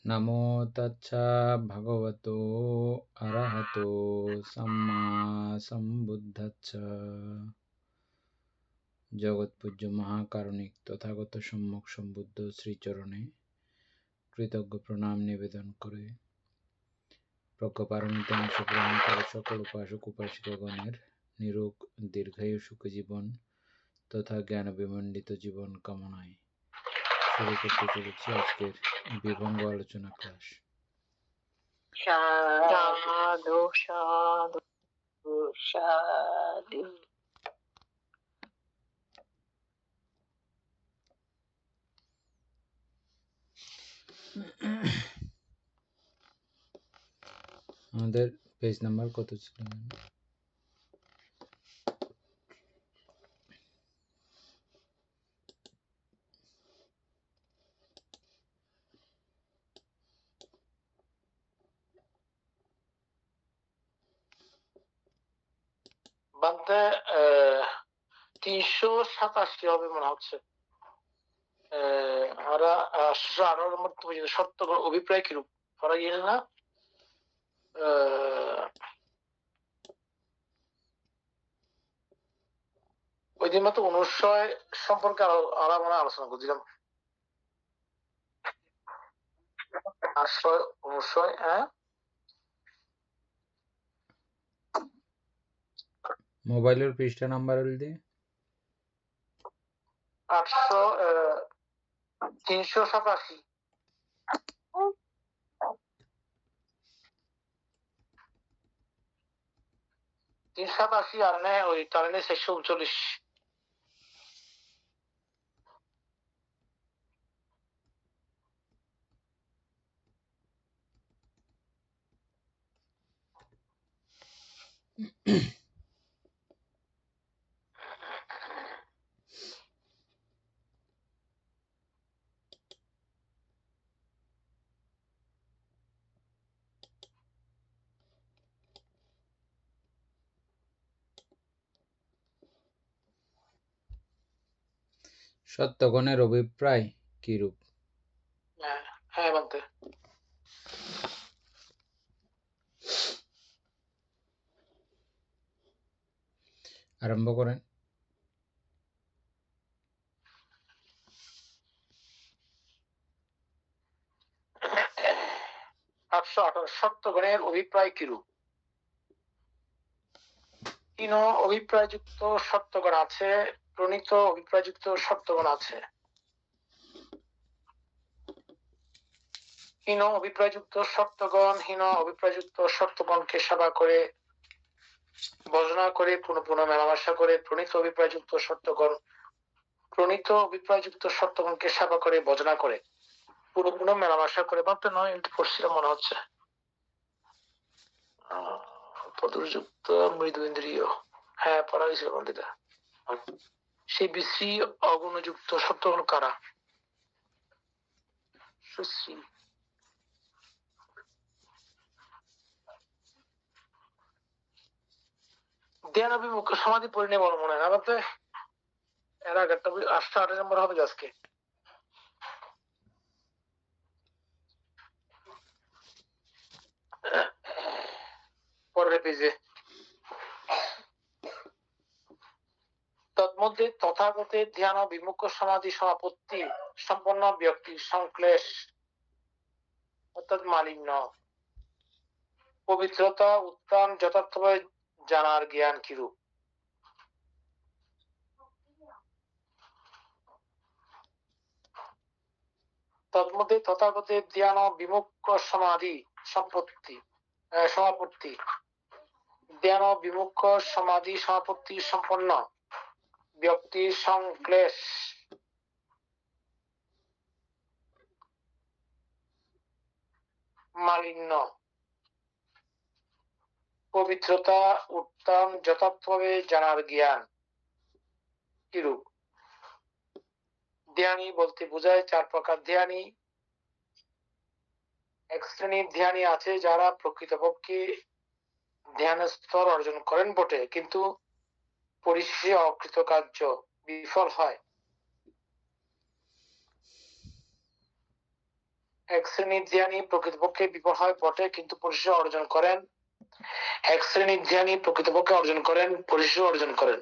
নমো তচ্ছা ভগবতো অরহতো সম্মা সম্বুদ্ধস্স। জগৎপূজ্য মহাকারণিক তথাগত সম্যক সম্বুদ্ধ শ্রীচরণে কৃতজ্ঞ প্রণাম নিবেদন করে প্রজ্ঞাপারমিতা অংশগ্রহণ করে সকল উপাসক উপাসিকাগণের নিরোগ দীর্ঘায়ু সুখ জীবন তথা জ্ঞান বিমণ্ডিত জীবন কামনায় শুরু করতে চলেছি আজকের বিভঙ্গ আলোচনা ক্লাস। সাধু সাধু সাধু। আমাদের পেজ নাম্বার কত ছিল? বান্তে 387 হবে মনে হচ্ছে। আমরা 18 নম্বর পর্যন্ত সত্য অভিপ্রায় কিরূপ করা গেল না। ওই দিন মতো অনুশয় সম্পর্কে আমরা আলোচনা করছিলাম। আশ্রয় অনুশয় মোবাইলের পৃষ্ঠা নাম্বার বলতে 387। 387 আর নেই ওই টার্নে 639। সত্যগণের অভিপ্রায় কিরূপ? হ্যাঁ বান্তে আরম্ভ করেন। সত্যগণের অভিপ্রায় কিরূপ? হীন অভিপ্রায়যুক্ত সত্যগণ আছে, প্রণীত অভিপ্রায়যুক্ত সত্যগণ আছে। হীন অভিপ্রায়যুক্ত সত্যগণ হীন অভিপ্রায়যুক্ত সত্যগণকে সেবা করে ভজনা করে পুনঃ পুনঃ মেলামেশা করে। প্রণীত অভিপ্রায়যুক্ত সত্যগণ প্রণীত অভিপ্রায়যুক্ত সত্যগণকে সেবা করে ভজনা করে পুনঃ পুনঃ মেলামেশা করে। ভাবতে নয় এমনি পড়ছিলাম মনে হচ্ছে। পদযুক্ত মৃদু ইন্দ্রিয়, হ্যাঁ পড়া হয়েছিল বন্ধুটা। সেই বিশ্রী অগুণযুক্ত সত্যগণ কারা? সুশ্রী ধ্যান অভিমুখ সমাধি পরিণে বড় মনে হয় আমাদের। এর আগে 8 নম্বর হবে আজকে। পরের পেজে তন্মধ্যে তথাগতের ধ্যান বিমুখ সমাধি সমাপত্তি সম্পন্ন ব্যক্তির সংশ্লেষ অর্থাৎ মালিন্য পবিত্রতা উত্তম যথার্থভাবে জানার জ্ঞান কিরূপ? তন্মধ্যে তথাগতের ধ্যান বিমুখ সমাধি সমাপত্তি ধ্যান বিমুখ সমাধি সমাপত্তি সম্পন্ন ব্যক্তির সংশ্লেষ মালিন্য পবিত্রতা উত্তম যথার্থভাবে জানার জ্ঞান কিরূপ? ধ্যানী বলতে বোঝায় 4 প্রকার ধ্যানী। এক শ্রেণীর ধ্যানী আছে যারা প্রকৃতপক্ষে ধ্যান স্তর অর্জন করেন বটে, কিন্তু পরিশেষে অকৃতকার্য বিফল হয়। এক শ্রেণীর জ্ঞানী প্রকৃতপক্ষে বিফল হয় বটে, কিন্তু পরিশেষে অর্জন করেন। এক শ্রেণীর জ্ঞানী প্রকৃতপক্ষে অর্জন করেন, পরিশেষে অর্জন করেন।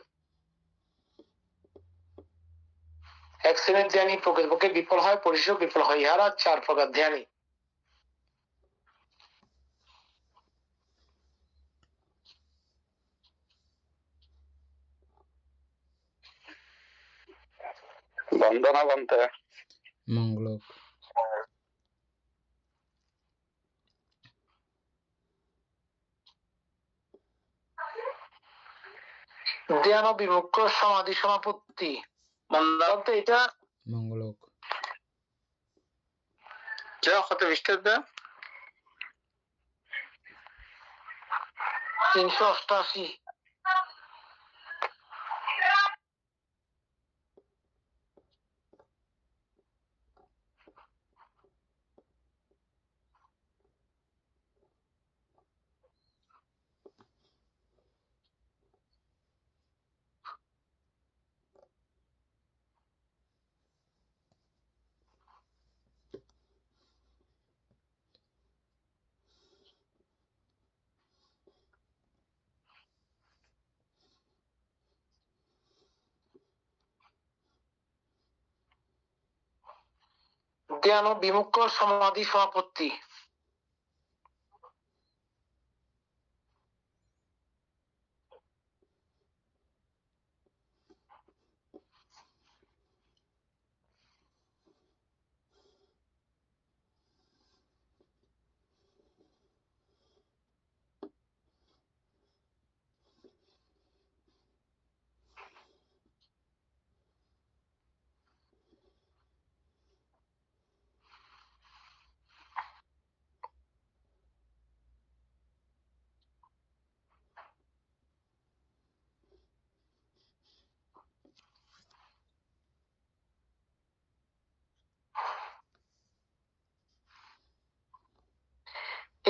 এক শ্রেণীর জ্ঞানী প্রকৃতপক্ষে বিফল হয়, পরিশেষে বিফল হয়। ইহারা 4 প্রকার জ্ঞানী। বন্দনা বলতে মঙ্গলক। ধ্যান ও বিমুক্ত সমাধি সমাপত্তি বলতে এটা মঙ্গলক। যা হতে বিস্তার দেন 388। জ্ঞান ও বিমুক্ত সমাধি সমাপত্তি।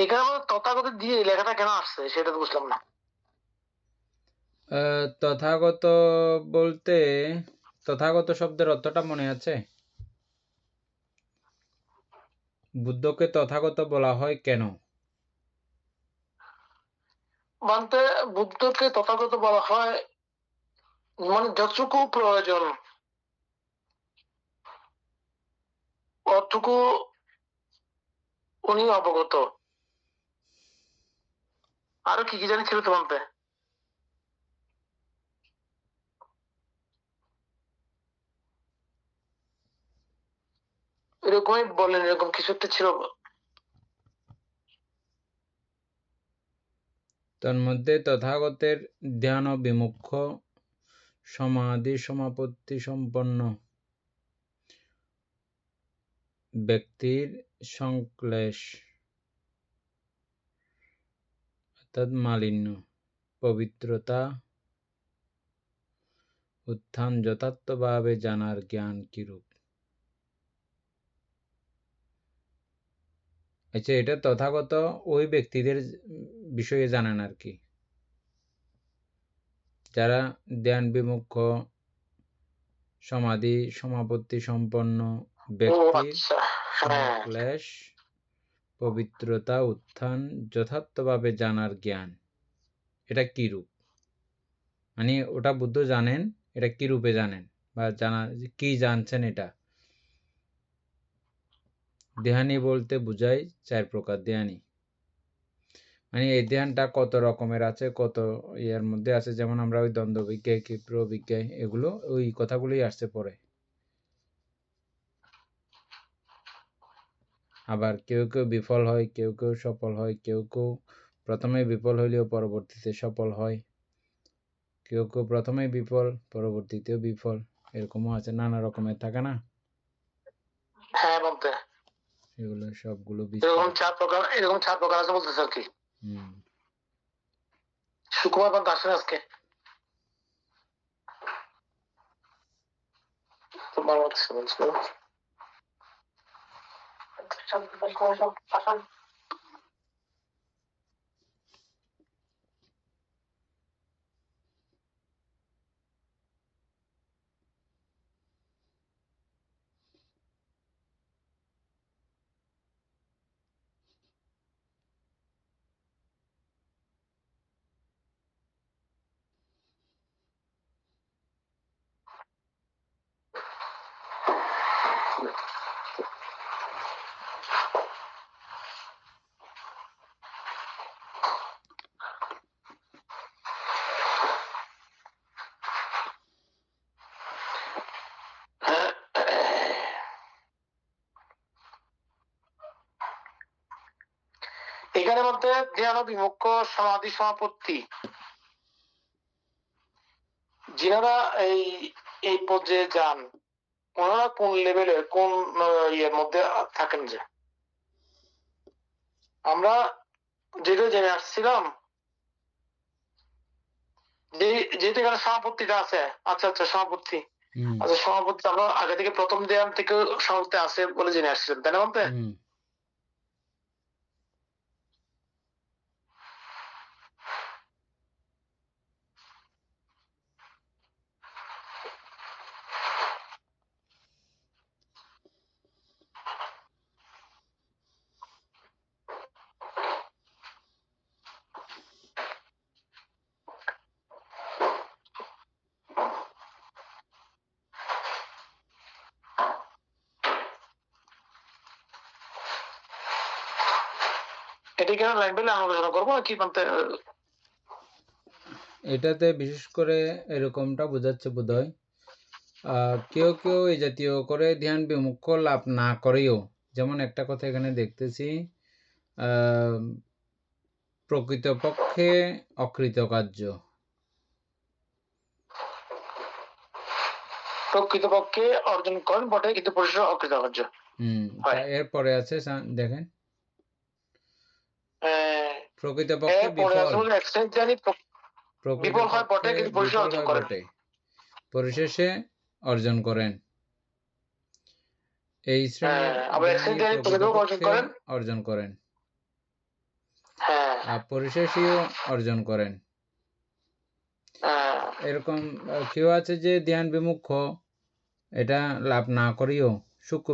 এখানে তথাগত দিয়ে লেখাটা কেন আসছে সেটা তো বুঝলাম না। তথাগত বলতে তথাগত শব্দের অর্থটা মনে আছে? বুদ্ধকে তথাগত বলা হয় কেন? বলতে বুদ্ধকে তথাগত বলা হয় মানে যতটুকু প্রয়োজন অতটুকু উনি অবগত। আরো কি কি জানি ছিল তো বলতে এরকমই বলেন, এরকম কিছু একটা ছিল। তন্মধ্যে তথাগতের ধ্যান ও বিমুখ সমাধি সমাপত্তি সম্পন্ন ব্যক্তির সংক্লেশ অর্থাৎ মালিন্য, পবিত্রতা, উত্থান যথার্থভাবে জানার জ্ঞান কিরূপ। আচ্ছা, এটা তথাগত ওই ব্যক্তিদের বিষয়ে জানেন আর কি, যারা ধ্যান বিমুখ সমাধি সমাপত্তি সম্পন্ন ব্যক্তির সংক্লেশ, পবিত্রতা, উত্থান যথার্থভাবে জানার জ্ঞান, এটা কি রূপ? মানে ওটা বুদ্ধ জানেন, এটা কি রূপে জানেন বা জানা কি জানছেন? এটা ধ্যানী বলতে বুঝায় 4 প্রকার ধ্যানী। মানে এই ধ্যানটা কত রকমের আছে, কত ইয়ের মধ্যে আছে, যেমন আমরা ওই দ্বন্দ্ব বিজ্ঞায়, ক্ষিপ্র বিজ্ঞায়, এগুলো ওই কথাগুলোই আসছে পরে। আবার কেউ কেউ বিফল হয়, কেউ কেউ সফল হয়, কেউ কেউ প্রথমে বিফল হইলেও পরবর্তীতে সফল হয়, কেউ কেউ প্রথমে বিফল পরবর্তীতেও বিফল, এরকমও আছে, নানা রকমের থাকে না? হ্যাঁ বলতে এগুলো সবগুলো এরকম 4 প্রকার, এরকম 4 প্রকার আছে বলতেছে আর কি। শুক্রবার পর্যন্ত আসেন আজকে তো ভালো লাগছে বলছিল। এখানে মধ্যে ধ্যান বিমুখ সমাধি সমাপত্তি, যিনারা এই পর্যায়ে যান ওনারা কোন লেভেলের কোন ইয়ের মধ্যে থাকেন? যে আমরা যেটা জেনে আসছিলাম যেহেতু এখানে সমাপত্তিটা আছে। আচ্ছা আচ্ছা, সমাপত্তি। আচ্ছা, সমাপত্তি আমরা আগে থেকে প্রথম ধ্যান থেকে সমাপত্তি আছে বলে জেনে আসছিলাম, তাই না? বলতে এটি কেন লাইন পেলে আলোচনা করবো কি বলতে? এটাতে বিশেষ করে এরকমটা বোঝাচ্ছে বোধহয় কেউ কেউ এই জাতীয় করে ধ্যান বিমুখ লাভ না করেও, যেমন একটা কথা এখানে দেখতেছি, প্রকৃতপক্ষে অকৃতকার্য। প্রকৃতপক্ষে অর্জন করেন বটে, কিন্তু পরিশেষে অকৃতকার্য। এরপরে আছে দেখেন, প্রকৃতপক্ষে বিফল হয় বটে, কিন্তু পরিশেষে অর্জন করেন। পরিশেষে অর্জন করেন। এই শ্রেণীর অর্জন করেন, পরিশেষেও অর্জন করেন। এরকম কেউ আছে যে ধ্যান বিমুখ, এটা লাভ না করিও সূক্ষ্ম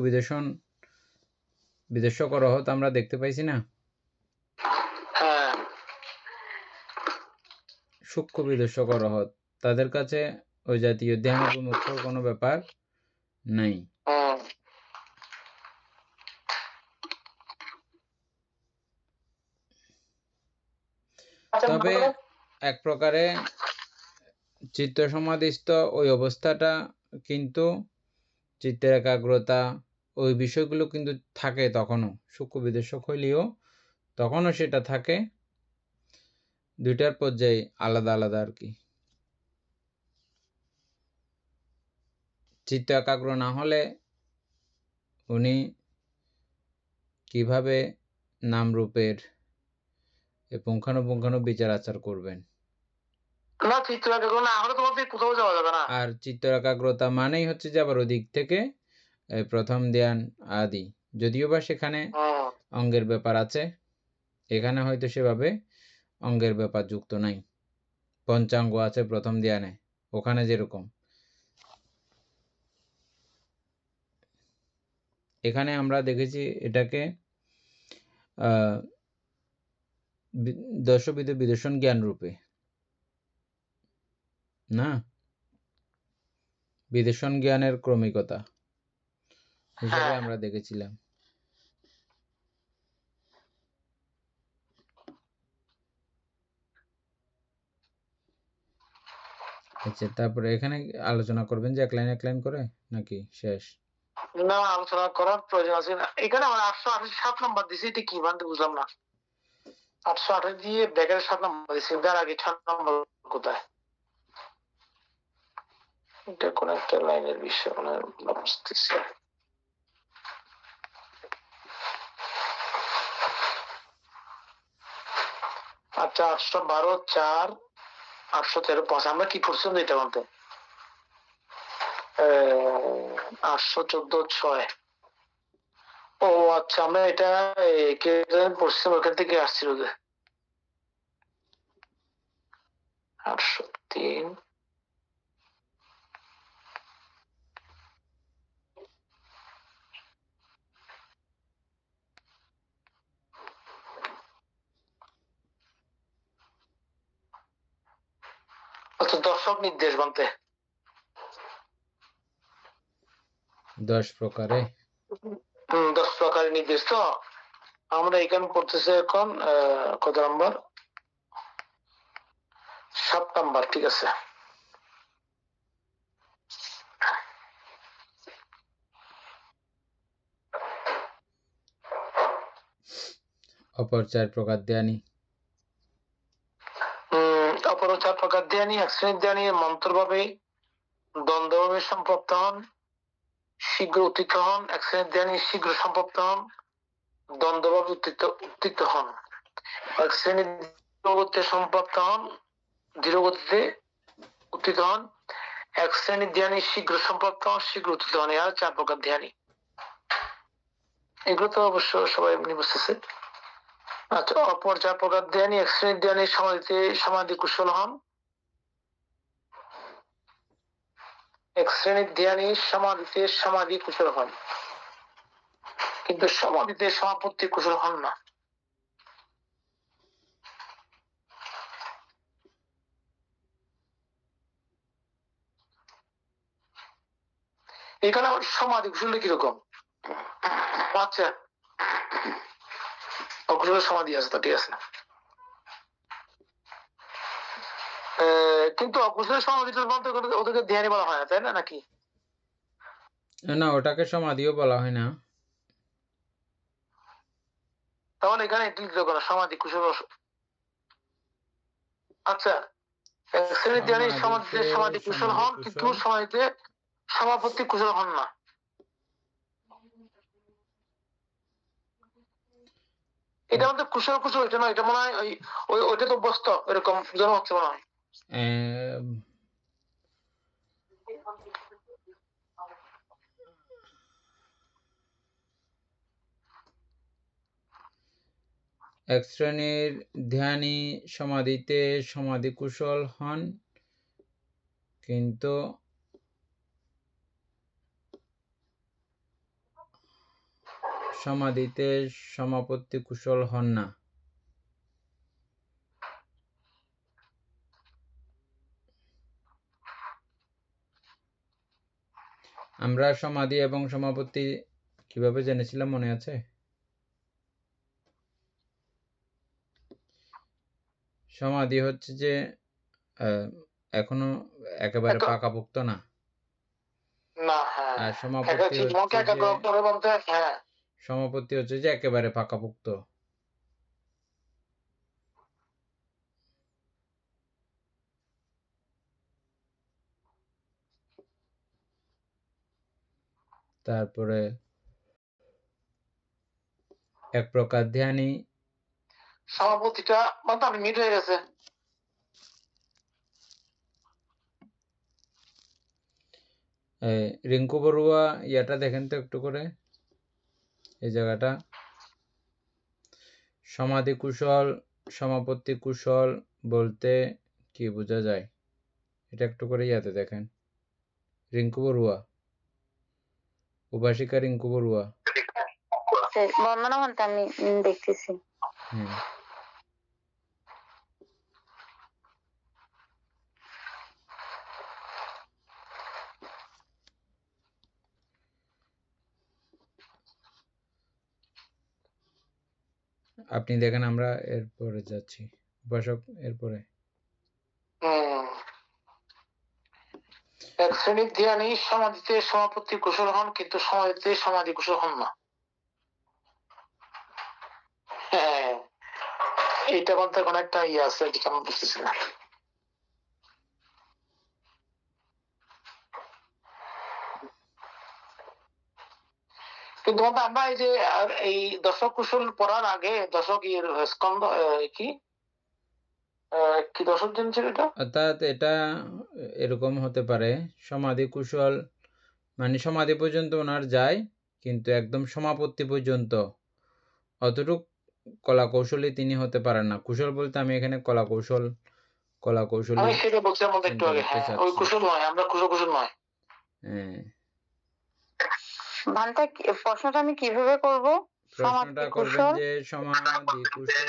বিদেশক রহত আমরা দেখতে পাইছি না? সূক্ষ্ম বিদেশক রহত, তাদের কাছে ওই জাতীয় ধ্যান বিমুখ কোনো ব্যাপার নাই। তবে এক প্রকারে চিত্ত সমাধিস্থ ওই অবস্থাটা কিন্তু চিত্তের একাগ্রতা ওই বিষয়গুলো কিন্তু থাকে তখনও, সূক্ষ্ম বিদেশক হইলেও তখনও সেটা থাকে। দুইটার পর্যায়ে আলাদা আলাদা আর কি। চিত্ত একাগ্র না হলে উনি কিভাবে নামরূপের পুঙ্খানুপুঙ্খানু বিচার আচার করবেন? আর চিত্ত একাগ্রতা মানেই হচ্ছে যে আবার ওদিক থেকে প্রথম ধ্যান আদি, যদিও বা সেখানে অঙ্গের ব্যাপার আছে, এখানে হয়তো সেভাবে অঙ্গের ব্যাপার যুক্ত নাই। পঞ্চাঙ্গ আছে প্রথম ধ্যানে, ওখানে যেরকম এখানে আমরা দেখেছি এটাকে দশবিধ বিদর্শন জ্ঞান রূপে না, বিদর্শন জ্ঞানের ক্রমিকতা হিসেবে আমরা দেখেছিলাম। আচ্ছা, তারপরে এখানে আলোচনা করবেন যে এক লাইন করে নাকি শেষ? না, আলোচনা করার প্রয়োজন আছে না। এখানে আমার 887 নাম্বার দিছি, এটা কি মানে বুঝলাম না। 828 দিয়ে ব্যাগের 7 নাম্বার দিছি, তার আগে 6 নাম্বার কোথায়? এটা কোন একটা লাইনের বিষয় মানে বুঝতেছি। আচ্ছা, 812 4 813 5 আমরা কি করছিলাম এটা বলতে? 814 6। ও আচ্ছা, আমরা এটা পড়ছিলাম, ওখান থেকে আসছিল যে 803। আচ্ছা, দর্শক নির্দেশ বলতে 10 প্রকারে 10 প্রকারের নির্দেশ। তো আমরা এখানে পড়তেছি এখন কত নাম্বার? 7 নাম্বার। ঠিক আছে। অপর 4 প্রকার ধ্যানী। অপর 4 প্রকার ধ্যানী। এক শ্রেণীর ধ্যানী মন্ত্রভাবে দ্বন্দ্বভাবে সম্পৃক্ত হন, শীঘ্র উত্থিত হন। এক শ্রেণীর ধ্যানী শীঘ্র সম্পৃক্ত হন, দ্বন্দ্বভাবে উত্থিত হন। এক শ্রেণীর ধীরগতিতে সম্পৃক্ত হন, ধীরগতিতে উত্থিত হন। এক শ্রেণীর ধ্যানী শীঘ্র সম্পৃক্ত হন, শীঘ্র উত্থিত হন। এরা 4 প্রকার ধ্যানী। এগুলো তো অবশ্য সবাই এমনি বুঝতেছে। আচ্ছা, অপর 4 প্রকার ধ্যানী। এক শ্রেণীর ধ্যানী সমাধিতে সমাধি কুশল হন। এক শ্রেণীর ধ্যানী সমাধিতে সমাধি কুশল হন, কিন্তু সমাধিতে সমাপত্তি কুশল হন না। এখানে সমাধি কুশলটা কিরকম? আচ্ছা, অকুশলের সমাধি আছে তো, ঠিক আছে। কিন্তু অকুশলের সমাধিটা বলতে ওদেরকে ধ্যানী বলা হয় না, তাই না, নাকি? না, ওটাকে সমাধিও বলা হয় না। তাহলে এখানে সমাধি কুশল। আচ্ছা, এক শ্রেণীর ধ্যানী সমাধিতে সমাধি কুশল হন, কিন্তু সমাধিতে সমাপত্তি কুশল হন না। এটা আমাদের কুশল কুশল, এটা নয়, এটা মনে হয় ওইটা তো বস্ত এরকম যেন হচ্ছে মনে হয়। এক শ্রেণীর ধ্যানী সমাধিতে সমাধি কুশল হন, কিন্তু সমাধিতে সমাপত্তি কুশল হন না। আমরা সমাধি এবং সমাপত্তি কিভাবে জেনেছিলাম মনে আছে? সমাধি হচ্ছে যে এখনো একেবারে পাকাপোক্ত না। আর সমাপত্তি হচ্ছে যে একেবারে পাকাপোক্ত। তারপরে এক প্রকার ধ্যানী সমাপত্তিটা মানে মিট হয়ে গেছে। রিঙ্কু বড়ুয়া ইয়াটা দেখেন তো একটু করে, এই জায়গাটা সমাধি কুশল সমাপত্তি কুশল বলতে কি বোঝা যায়, এটা একটু করে ইয়াতে দেখেন। রিঙ্কু বড়ুয়া, উপাসিকা রিঙ্কু বড়ুয়া। বন্দনা বলতে আমি দেখতেছি। আপনি দেখেন, আমরা এরপরে যাচ্ছি। উপাসক এরপরে এক শ্রেণীর ধ্যানী সমাধিতে সমাপত্তি কুশল হন, কিন্তু সমাধিতে সমাধি কুশল হন না। হ্যাঁ, এইটা বলতে কোনো একটা ইয়ে আছে, এটা আমি বুঝতেছি না। কিন্তু আমরা এই যে এই দশক কুশল পড়ার আগে দশক স্কন্ধ কি কি দশক দিন ছিল এটা? অর্থাৎ এটা এরকম হতে পারে, সমাধি কুশল মানে সমাধি পর্যন্ত ওনার যায়, কিন্তু একদম সমাপত্তি পর্যন্ত অতটুক কলা কৌশলী তিনি হতে পারেন না। কুশল বলতে আমি এখানে কলা কৌশলী সেটা বলছিলাম একটু আগে। হ্যাঁ, ওই কুশল নয়, আমরা কুশল নয়। ভান্তা প্রশ্নটা আমি কিভাবে করব? প্রশ্নটা করবেন যে সমাধি কুশল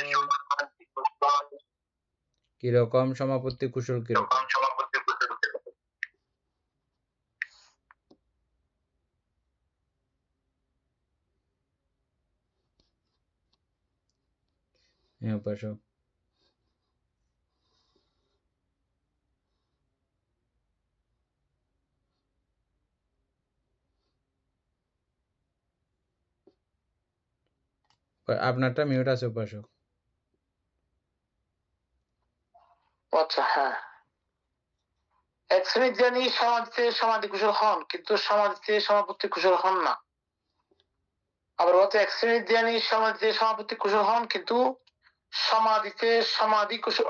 কিরকম, সমাপত্তি কুশল কিরকম। হ্যাঁ উপাসক, আপনারটা মিউট আছে উপাসক। আচ্ছা, হ্যাঁ। এক শ্রেণীর জ্ঞানী সমাধিতে সমাধি কুশল হন, কিন্তু সমাধিতে সমাপত্তি কুশল হন না। আবার বলতে এক শ্রেণীর জ্ঞানী সমাধিতে সমাপত্তি কুশল হন, কিন্তু সমাধিতে সমাধি কুশল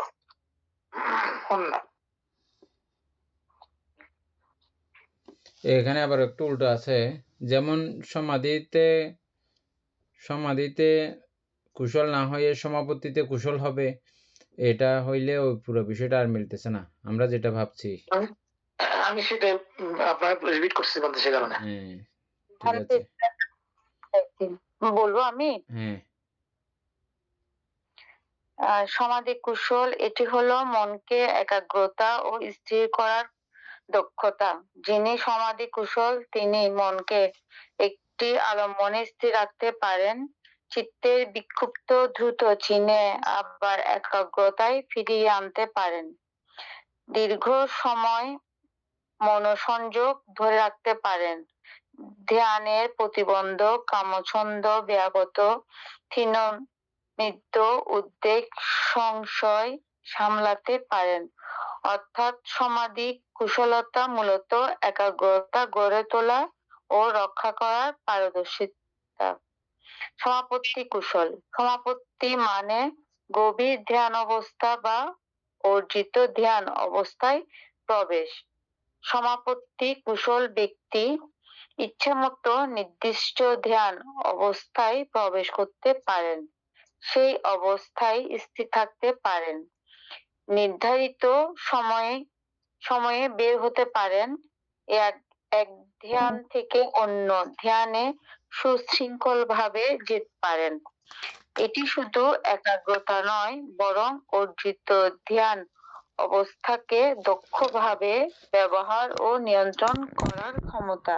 হন না। এখানে আবার একটু উল্টো আছে, যেমন সমাধিতে কুশল না হয়ে সমাপত্তিতে কুশল হবে, এটা হইলে ওই পুরো বিষয়টা আর মিলতেছে না আমরা যেটা ভাবছি। আমি সেটা আপনার রিপিট করছি বলতে, সে কারণে। হ্যাঁ, ঠিক আছে। বলবো আমি? হ্যাঁ, সমাধি কুশল এটি হলো মনকে একাগ্রতা ও স্থির করার দক্ষতা। যিনি সমাধি কুশল তিনি মনকে একটি আলম্বনে স্থির রাখতে পারেন, চিত্তের বিক্ষুব্ধ দ্রুত চিনে আবার একাগ্রতায় ফিরিয়ে আনতে পারেন, দীর্ঘ সময় মনোসংযোগ ধরে রাখতে পারেন, ধ্যানের প্রতিবন্ধক কামছন্দ ব্যাগত ক্ষীণ মৃত্য উদ্বেগ সংশয় সামলাতে পারেন। অর্থাৎ সমাধি কুশলতা মূলত একাগ্রতা গড়ে তোলা ও রক্ষা করার পারদর্শিতা। সমাপত্তি কুশল, সমাপত্তি মানে গভীর ধ্যান অবস্থা বা অর্জিত ধ্যান অবস্থায় প্রবেশ। সমাপত্তি কুশল ব্যক্তি ইচ্ছামতো নির্দিষ্ট ধ্যান অবস্থায় প্রবেশ করতে পারেন, সেই অবস্থায় স্থির থাকতে পারেন, নির্ধারিত সময়ে বের হতে পারেন, এক ধ্যান থেকে অন্য ধ্যানে সুশৃঙ্খল ভাবে যেতে পারেন। এটি শুধু একাগ্রতা নয়, বরং অর্জিত ধ্যান অবস্থাকে দক্ষভাবে ব্যবহার ও নিয়ন্ত্রণ করার ক্ষমতা।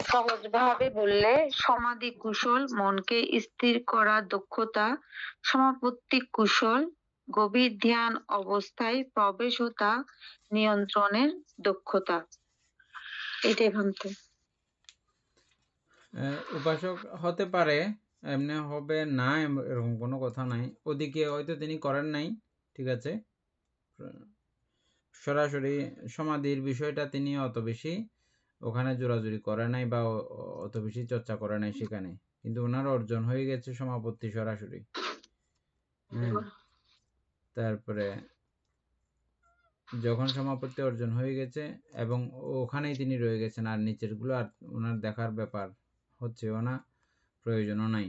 সহজভাবে বললে সমাধি কুশল মনকে স্থির করার দক্ষতা, সমাপত্তি কুশল গভীর ধ্যান অবস্থায় প্রবেশ ও তা নিয়ন্ত্রণের দক্ষতা। এটাই ভাবতে উপাসক হতে পারে, এমনি হবে না এরকম কোনো কথা নাই। ওদিকে হয়তো তিনি করেন নাই, ঠিক আছে। সরাসরি সমাধির বিষয়টা তিনি অত বেশি ওখানে জোরাজুরি করে নাই বা অত বেশি চর্চা করে নাই সেখানে, কিন্তু ওনার অর্জন হয়ে গেছে সমাপত্তি সরাসরি। হ্যাঁ, তারপরে যখন সমাপত্তি অর্জন হয়ে গেছে এবং ওখানেই তিনি রয়ে গেছেন, আর নিচেরগুলো আর ওনার দেখার ব্যাপার হচ্ছেও না, প্রয়োজনও নাই।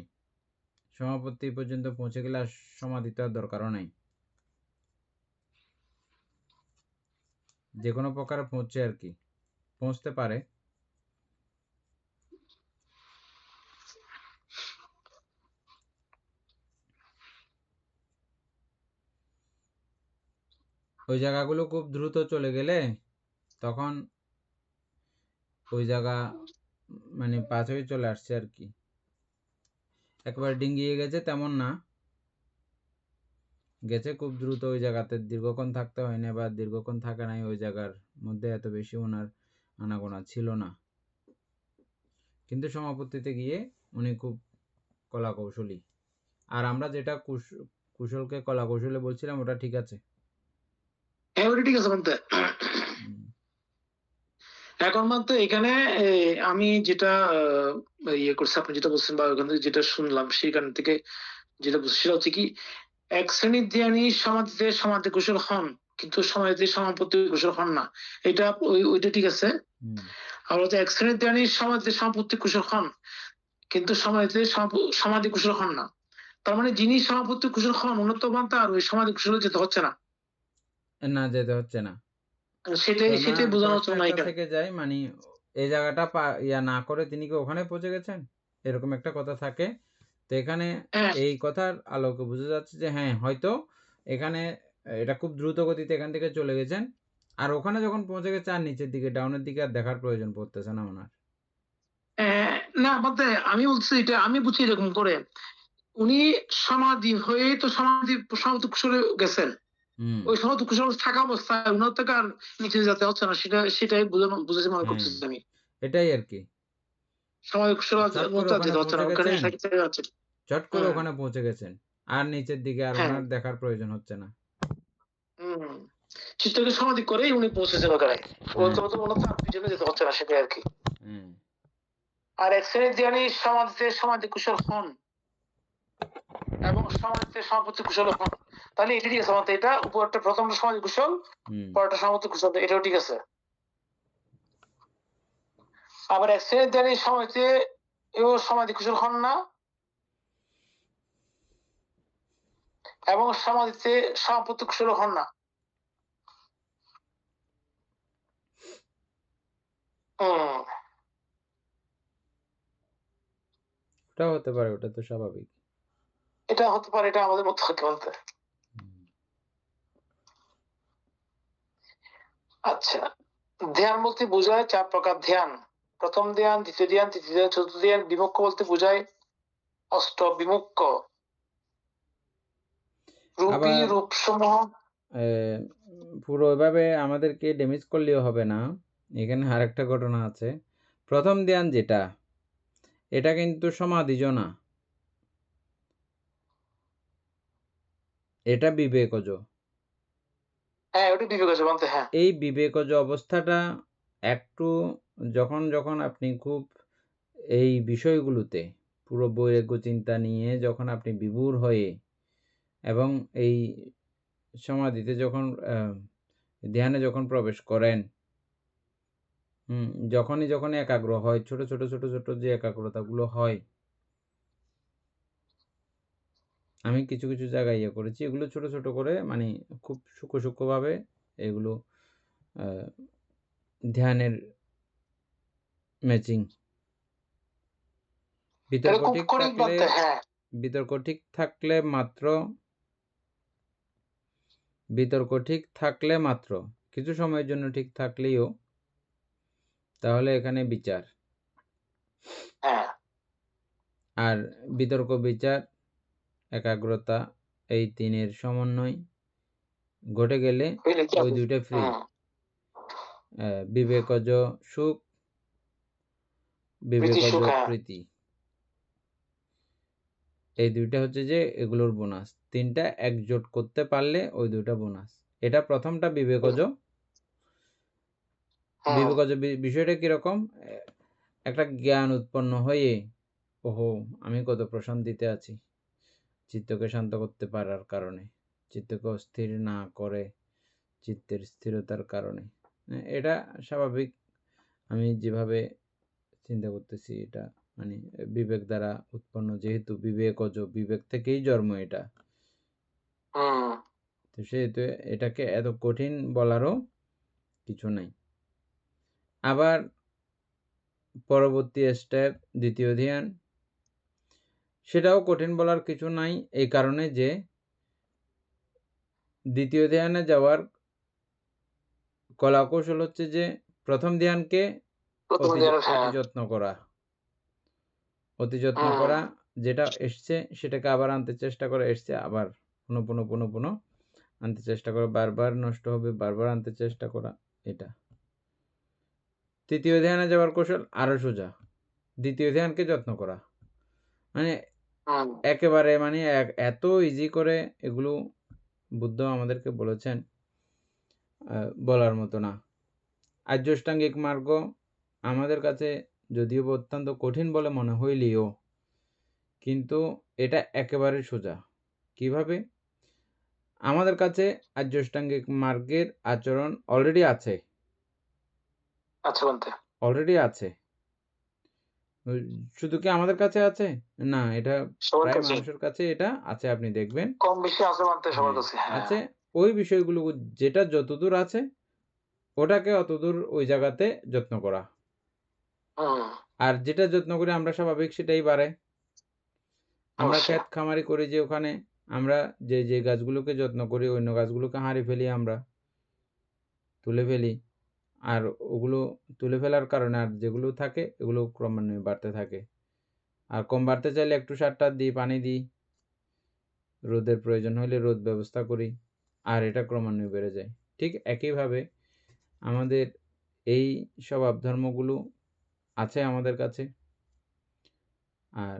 সমাপত্তি পর্যন্ত পৌঁছে গেলে আর সমাধি তো আর দরকারও নাই, যে কোনো প্রকারে পৌঁছে আর কি, পৌঁছতে পারে। ওই জায়গাগুলো খুব দ্রুত চলে গেলে তখন ওই জায়গা মানে পাস হয়ে চলে আসছে আর কি, একবার ডিঙ্গিয়ে গেছে তেমন না, গেছে খুব দ্রুত। ওই জায়গাতে দীর্ঘক্ষণ থাকতে হয় না বা দীর্ঘক্ষণ থাকে নাই, ওই জায়গার মধ্যে এত বেশি ওনার আনাগোনা ছিল না, কিন্তু সমাপত্তিতে গিয়ে উনি খুব কলা কৌশলী। আর আমরা যেটা কুশলকে কলা কৌশলে বলছিলাম ওটা ঠিক আছে। হ্যাঁ, ওটা ঠিক আছে বলতে। এখন মাত্র এখানে আমি যেটা ইয়ে করছি, আপনি যেটা বলছেন বা ওখান থেকে যেটা শুনলাম সেখান থেকে যেটা বুঝছি সেটা হচ্ছে কি, এক শ্রেণীর ধ্যানী সমাধিতে সমাধি কুশল হন, কিন্তু সমাধিতে সমাপত্তি কুশল হন না। এটা ওইটা ঠিক আছে। আর হচ্ছে এক শ্রেণীর ধ্যানী সমাধিতে সমাপত্তি কুশল হন, কিন্তু সমাধিতে সমাধি কুশল হন না। তার মানে যিনি সমাপত্তি কুশল হন উন্নতমান, তার ওই সমাধি কুশলে যেতে হচ্ছে না, না যেতে হচ্ছে না, সেটাই বোঝানো হচ্ছে না এখানে থেকে যায়। মানে এই জায়গাটা ইয়া না করে তিনি কি ওখানে পৌঁছে গেছেন, এরকম একটা কথা থাকে। তো এখানে এই কথার আলোকে বোঝা যাচ্ছে যে হ্যাঁ, হয়তো এখানে এটা খুব দ্রুত গতিতে এখান থেকে চলে গেছেন, আর ওখানে যখন পৌঁছে গেছে আর নিচের দিকে ডাউনের দিকে আর দেখার প্রয়োজন পড়তেছে না ওনার। না বলতে আমি বলছি এটা আমি বুঝি এরকম করে, উনি সমাধি হয়ে তো সমাধি কুশলে গেছেন, ওই সমাধি কুশল থাকা অবস্থায় উনার থেকে আর নিচে যেতে হচ্ছে না, সেটাই বুঝাতে মনে করতেছি আমি। এটাই আর কি। সমাধি কুশল চট করে মধ্যে ওখানে যেতে হচ্ছে না, পৌঁছে ওখানে গেছেন, সাথে যাচ্ছে। চট করে হুম ওখানে পৌঁছে গেছেন, আর নিচের দিকে আর হ্যাঁ ওনার দেখার প্রয়োজন হচ্ছে না। হুম চিত্তকে সমাধি করেই উনি পৌঁছেছেন ওখানে। হ্যাঁ, মূলত আর পিছনে যেতে হচ্ছে না, সেটাই আর কি। হ্যাঁ। আর এক শ্রেণীর ধ্যানী সমাধিতে সমাধি কুশল হন এবং সমাধিতে সমাপত্তি কুশল হন। তাহলে এটা ঠিক আছে আমাদের, এটা উপরটা প্রথমটা সমাধি কুশল, হুম। পরেরটা সমাপত্তি কুশল, এটাও ঠিক আছে। আবার এক শ্রেণীর ধ্যানী সমাধিতে এও সমাধি কুশল হন না এবং সমাধিতে সমাপত্তি কুশল হন না। হুম ওটাও হতে পারে, ওটা তো স্বাভাবিক। এটা হতে পারে, এটা আমাদের মতো হতে বলতে। হুম। আচ্ছা, ধ্যান বলতে বোঝায় 4 প্রকার ধ্যান। প্রথম ধ্যান, দ্বিতীয় ধ্যান, তৃতীয় ধ্যান, চতুর্থ ধ্যান। বিমুখ্য বলতে বোঝায় অষ্টবিমুখ্য। রূপী আবার রূপসমূহ। পুরো এভাবে আমাদেরকে ড্যামেজ করলেও হবে না, এখানে আরেকটা ঘটনা আছে। প্রথম ধ্যান যেটা, এটা কিন্তু সমাধিজ না, এটা বিবেকজ। হ্যাঁ ওটা বিবেক আছে বলতে, হ্যাঁ এই বিবেকজ অবস্থাটা একটু যখন যখন আপনি খুব এই বিষয়গুলোতে পুরো বৈরাগ্য চিন্তা নিয়ে যখন আপনি বিভোর হয়ে এবং এই সমাধিতে যখন ধ্যানে যখন প্রবেশ করেন, যখনই একাগ্র হয়, ছোট ছোট ছোট ছোট যে একাগ্রতাগুলো হয়, আমি কিছু কিছু জায়গায় ইয়ে করেছি, এগুলো ছোট ছোট করে মানে খুব সূক্ষ্ম সূক্ষ্মভাবে এগুলো ধ্যানের ম্যাচিং। এটা খুব কঠিন বলতে, হ্যাঁ বিতর্ক ঠিক থাকলে মাত্র কিছু সময়ের জন্য ঠিক থাকলেও তাহলে এখানে বিচার, হ্যাঁ আর বিতর্ক, বিচার, একাগ্রতা, এই তিনের সমন্বয় ঘটে গেলে বুঝলে কি ওই আপনি? দুইটা ফ্রি। হুম, বিবেকজ সুখ, প্রীতি বিবেকজ সুখ, হ্যাঁ প্রীতি, এই দুইটা হচ্ছে যে এগুলোর বোনাস। তিনটা একজোট করতে পারলে ওই দুইটা বোনাস। এটা প্রথমটা বিবেকজ। হুম বিবেকজ বিষয়টা কিরকম, একটা জ্ঞান উৎপন্ন হয়ে, ওহো আমি কত প্রশান্তিতে আছি, চিত্তকে শান্ত করতে পারার কারণে, চিত্তকে অস্থির না করে চিত্তের স্থিরতার কারণে। এটা স্বাভাবিক, আমি যেভাবে চিন্তা করতেছি এটা মানে বিবেক দ্বারা উৎপন্ন, যেহেতু বিবেকজ, বিবেক থেকেই জন্ম এটা, হুম তো সেহেতু এটাকে এত কঠিন বলারও কিছু নাই। আবার পরবর্তী স্টেপ দ্বিতীয় ধ্যান, সেটাও কঠিন বলার কিছু নাই, এই কারণে যে দ্বিতীয় ধ্যানে যাওয়ার কলাকৌশল হচ্ছে যে প্রথম ধ্যানকে প্রথম অতি ধ্যান, হ্যাঁ যত্ন করা, অতি যত্ন হুম করা, যেটা এসছে সেটাকে আবার আনতে চেষ্টা করে, এসছে আবার পুনঃ আনতে চেষ্টা করা, বারবার নষ্ট হবে, বারবার আনতে চেষ্টা করা, এটা। তৃতীয় ধ্যানে যাওয়ার কৌশল আরো সোজা, দ্বিতীয় ধ্যানকে যত্ন করা, মানে হুম একেবারে মানে এত ইজি করে এগুলো বুদ্ধ আমাদেরকে বলেছেন, বলার মতো না। আর্যাষ্টাঙ্গিক মার্গ আমাদের কাছে যদিও অত্যন্ত কঠিন বলে মনে হইলেও কিন্তু এটা একেবারে সোজা। কিভাবে? আমাদের কাছে আর্যাষ্টাঙ্গিক মার্গের আচরণ অলরেডি আছে, আচ্ছা বলতে, শুধু কি আমাদের কাছে আছে? না, এটা সবার প্রায় কাছে মানুষের কাছে এটা আছে, আপনি দেখবেন। কম বেশি আছে বলতে, সবার হ্যাঁ, কাছে, হ্যাঁ আছে। ওই বিষয়গুলো যেটা যতদূর আছে ওটাকে অতদূর ওই জায়গাতে যত্ন করা, হুম আর যেটা যত্ন করি আমরা স্বাভাবিক সেটাই বাড়ে। আমরা অবশ্যই, ক্ষেত খামারি করি যে ওখানে আমরা যে গাছগুলোকে যত্ন করি অন্য গাছগুলোকে হাঁড়ি ফেলি, আমরা তুলে ফেলি, আর ওগুলো তুলে ফেলার কারণে আর যেগুলো থাকে এগুলো ক্রমান্বয়ে বাড়তে থাকে, আর কম বাড়তে চাইলে একটু সার টার দিই, পানি দিই, রোদের প্রয়োজন হলে রোদ ব্যবস্থা করি, আর এটা ক্রমান্বয়ে বেড়ে যায়। ঠিক একইভাবে আমাদের এই স্বভাব ধর্মগুলো আছে আমাদের কাছে, আর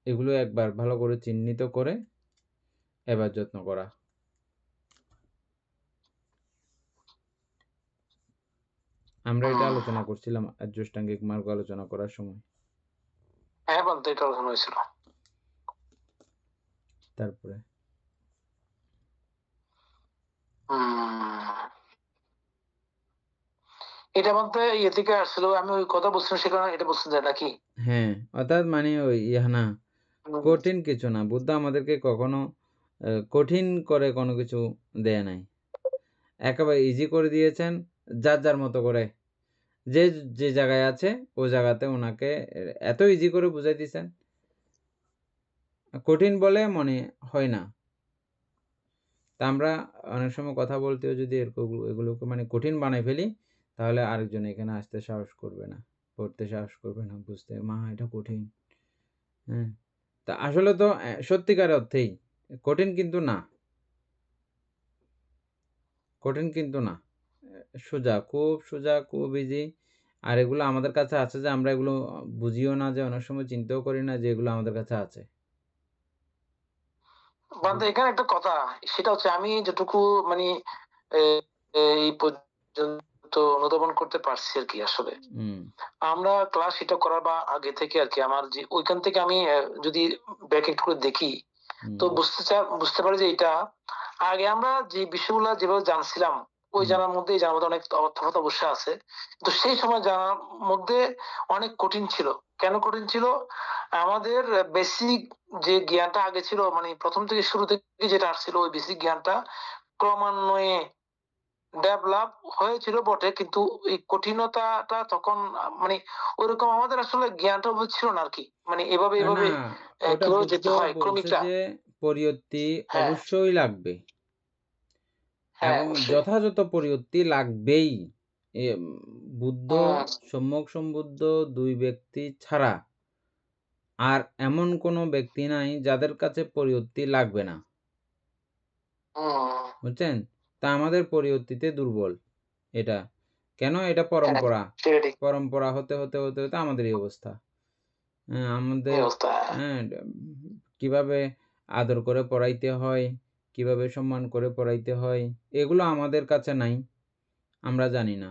এগুলো একবার ভালো করে চিহ্নিত করে এবার যত্ন করা। আমরা এটা আলোচনা করছিলাম আর্যষ্টাঙ্গিক মার্গ আলোচনা করার সময়। হ্যাঁ বন্ধু, এটা আলোচনা হয়েছিল। তারপরে এটা বলতে ইয়ে থেকে আসছিল, আমি ওই কথা বলছিলাম সেখানে এটা বলছেন যে নাকি? হ্যাঁ, অর্থাৎ মানে ওই না, কঠিন কিছু না। বুদ্ধ আমাদেরকে কখনো কঠিন করে কোনো কিছু দেয় নাই, একেবারে ইজি করে দিয়েছেন। যার যার মতো করে যে যে জায়গায় আছে ওই জায়গাতে ওনাকে এত ইজি করে বুঝাই দিয়েছেন, কঠিন বলে মনে হয় না। তা আমরা অনেক সময় কথা বলতেও যদি এগুলোকে মানে কঠিন বানাই ফেলি, তাহলে আরেকজন এখানে আসতে সাহস করবে না, পড়তে সাহস করবে না, বুঝতে মা এটা কঠিন। হ্যাঁ, তা আসলে তো সত্যিকার অর্থেই কঠিন কিন্তু না, কঠিন কিন্তু না, সোজা, খুব সোজা, খুব ইজি। আর এগুলো আমাদের কাছে আছে যে আমরা এগুলো বুঝিও না, যে অনেক সময় চিন্তাও করি না যে এগুলো আমাদের কাছে আছে। বন্ধু এখানে একটা কথা, সেটা হচ্ছে আমি যেটুকু মানে এই পর্যন্ত অনুধাবন করতে পারছি আর কি। আসলে আমরা ক্লাস এটা করার বা আগে থেকে আর কি আমার যে ওইখান থেকে আমি যদি ব্যাক একটু করে দেখি, তো বুঝতে পারি যে এটা আগে আমরা যে বিষয়গুলো যেভাবে জানছিলাম, ওই জানার মধ্যে এই জানার মধ্যে অনেক তফাৎ অবশ্যই আছে। তো সেই সময় জানার মধ্যে অনেক কঠিন ছিল। কেন কঠিন ছিল? আমাদের বেসিক যে জ্ঞানটা আগে ছিল, মানে প্রথম থেকে শুরু থেকে যেটা আসছিল, ওই বেসিক জ্ঞানটা ক্রমান্বয়ে ডেভেলপ হয়েছিল বটে, কিন্তু এই কঠিনতাটা তখন মানে ওইরকম আমাদের আসলে জ্ঞানটা ছিল না আর কি। মানে এভাবে না, এভাবে ওটা কিভাবে বুদ্ধ যেতে হয় বলছে ক্রমিকটা। যে পরিয়ত্তি হ্যাঁ অবশ্যই লাগবে, হ্যাঁ এবং অবশ্যই। যথাযথ পরিয়ত্তি লাগবেই। বুদ্ধ, হুম, সম্যক সম্বুদ্ধ দুই ব্যক্তি ছাড়া আর এমন কোনো ব্যক্তি নাই যাদের কাছে পরিয়ত্তি লাগবে না, হুম, বুঝছেন? তা আমাদের পরিয়ত্তিতে দুর্বল। এটা কেন? এটা হ্যাঁ পরম্পরা, সেটা ঠিক। পরম্পরা হতে হতে হতে হতে আমাদের এই অবস্থা। এই আমাদের অবস্থা। হ্যাঁ, কিভাবে আদর করে পড়াইতে হয়, কিভাবে সম্মান করে পড়াইতে হয়, এগুলো আমাদের কাছে নাই, আমরা জানি না।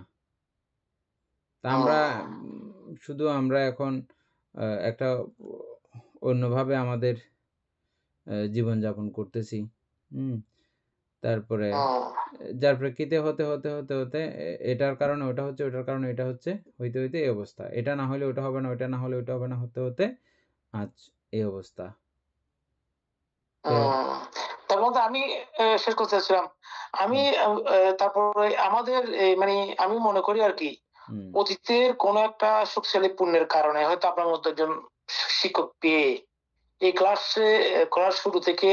তা আমরা শুধু আমরা এখন একটা অন্যভাবে আমাদের জীবনযাপন করতেছি। তারপরে যার প্রেক্ষিতে হতে হতে হতে হতে এটার কারণে ওটা হচ্ছে, ওটার কারণে এটা হচ্ছে, হইতে হইতে এই অবস্থা। এটা না হলে ওটা হবে না, ওটা না হলে ওটা হবে না, হতে হতে আজ এই অবস্থা। তো তার মধ্যে আমি শেষ করতে চাচ্ছিলাম, আমি তারপরে আমাদের মানে আমি মনে করি আর কি, অতীতের কোন একটা শক্তিশালী পুণ্যের কারণে হয়তো আপনার মতো একজন শিক্ষক পেয়ে এই ক্লাসে করার শুরু থেকে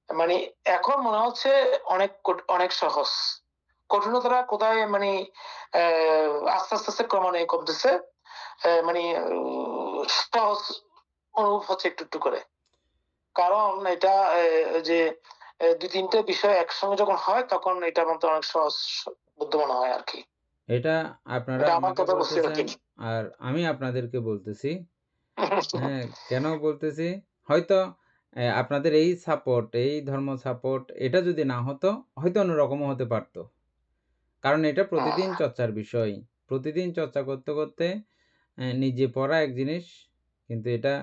মানে এখন মনে হচ্ছে অনেক অনেক সহজ। কঠিনতাটা কোথায় মানে আস্তে আস্তে আস্তে ক্রমান্বয়ে কমতেছে, মানে সহজ অনুভব হচ্ছে একটু একটু করে। কারণ এটা যে দুই তিনটে বিষয় একসঙ্গে যখন হয় তখন এটা আমার তো অনেক সহজ বুদ্ধ মনে হয় আর কি। এটা আপনারা এটা আমার আমাকে কথা বুঝতে আর বলতেছেন, কি। আর আমি আপনাদেরকে বলতেছি। হ্যাঁ, কেন বলতেছি? হয়তো আপনাদের এই সাপোর্ট, এই ধর্ম সাপোর্ট, এটা যদি না হতো, হয়তো অন্যরকমও হতে পারত। কারণ এটা প্রতিদিন চর্চার বিষয়। প্রতিদিন চর্চা করতে করতে নিজে পড়া এক জিনিস, কিন্তু এটা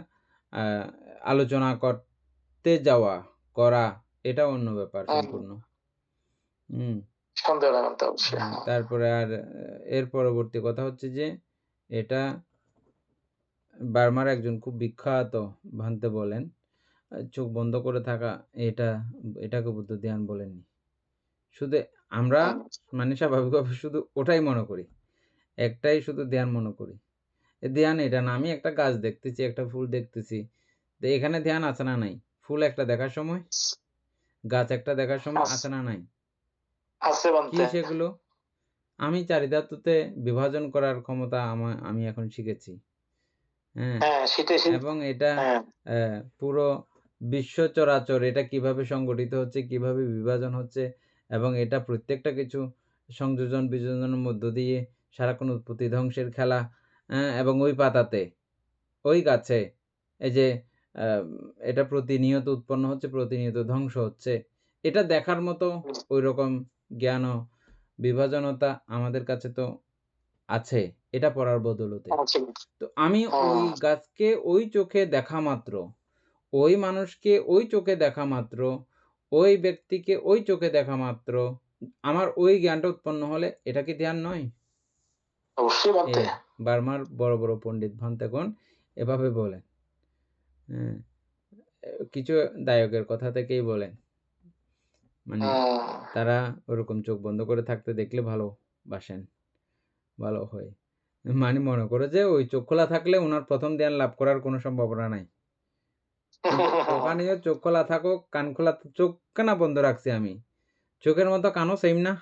আলোচনা করতে যাওয়া, করা, এটা অন্য ব্যাপার সম্পূর্ণ। সন্দেহ নাই বলতে অবশ্যই। তারপরে আর এর পরবর্তী কথা হচ্ছে যে এটা বার্মার একজন খুব বিখ্যাত ভান্তে বলেন, চোখ বন্ধ করে থাকা, এটাকে বুদ্ধ ধ্যান বলেননি। শুধু আমরা মানে স্বাভাবিকভাবে শুধু ওটাই মনে করি, একটাই শুধু ধ্যান মনে করি। ধ্যান এটা না, আমি একটা গাছ দেখতেছি, একটা ফুল দেখতেছি, তো এখানে ধ্যান আছে না নাই? ফুল একটা দেখার সময়, গাছ একটা দেখার সময় আছে না নাই? আছে কি বলতে। সেগুলো? আমি চারিধাতুতে বিভাজন করার ক্ষমতা আমি এখন শিখেছি। হ্যাঁ, হ্যাঁ সেটাই। এবং এটা পুরো বিশ্ব চরাচর এটা কিভাবে সংগঠিত হচ্ছে, কিভাবে বিভাজন হচ্ছে, এবং এটা প্রত্যেকটা কিছু সংযোজন বিযোজনের মধ্য দিয়ে সারাক্ষণ উৎপত্তি ধ্বংসের খেলা, এবং ওই পাতাতে, ওই গাছে, এই যে এটা প্রতিনিয়ত উৎপন্ন হচ্ছে, প্রতিনিয়ত ধ্বংস হচ্ছে, এটা দেখার মতো ওই রকম জ্ঞান ও বিভাজনতা আমাদের কাছে তো আছে, এটা পড়ার বদৌলতে। তো আমি ওই গাছকে ওই চোখে দেখা মাত্র, ওই মানুষকে ওই চোখে দেখা মাত্র, ওই ব্যক্তিকে ওই চোখে দেখা মাত্র আমার ওই জ্ঞানটা উৎপন্ন হলে এটা কি ধ্যান নয়? অবশ্যই বানতে। বার্মার বড় বড় পণ্ডিত ভান্তেগণ এভাবে বলেন। হ্যাঁ, কিছু দায়কের কথা থেকেই বলেন, মানে তারা ওরকম চোখ বন্ধ করে থাকতে দেখলে ভালোবাসেন, ভালো হয়, মানে মনে করে যে ওই চোখ খোলা থাকলে ওনার প্রথম ধ্যান লাভ করার কোনো সম্ভাবনা নাই। ওখানেও চোখ খোলা থাকুক, কান খোলা, চোখ কেন বন্ধ রাখছি আমি? চোখের মতো কানও সেম না,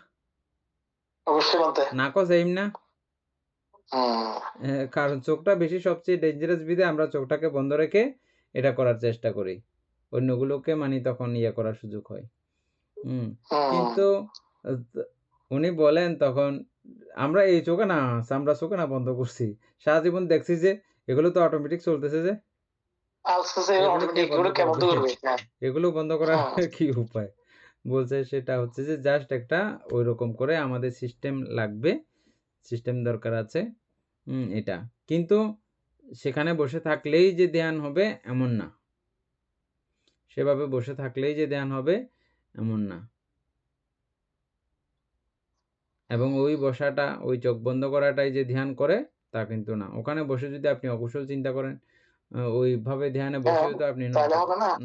অবশ্যই বানতে। নাকও সেম না। কারণ চোখটা বেশি সবচেয়ে ডেঞ্জারাস বিধে আমরা চোখটাকে বন্ধ রেখে এটা করার চেষ্টা করি, অন্যগুলোকে মানে তখন ইয়ে করার সুযোগ হয়। কিন্তু উনি বলেন তখন আমরা এই চোখে না, আমরা চোখে না বন্ধ করছি, সারা জীবন দেখছি যে এগুলো তো অটোমেটিক চলতেছে, যে এগুলো বন্ধ করার কি উপায়? বলছে সেটা হচ্ছে যে জাস্ট একটা ওই রকম করে আমাদের সিস্টেম লাগবে, সিস্টেম দরকার আছে। এটা কিন্তু সেখানে বসে থাকলেই যে ধ্যান হবে এমন না, সেভাবে বসে থাকলেই যে ধ্যান হবে এমন না। এবং ওই বসাটা, ওই চোখ বন্ধ করাটাই যে ধ্যান করে তা কিন্তু না। ওখানে বসে যদি আপনি অকুশল চিন্তা করেন, ওইভাবে ধ্যানে বসেও তো আপনি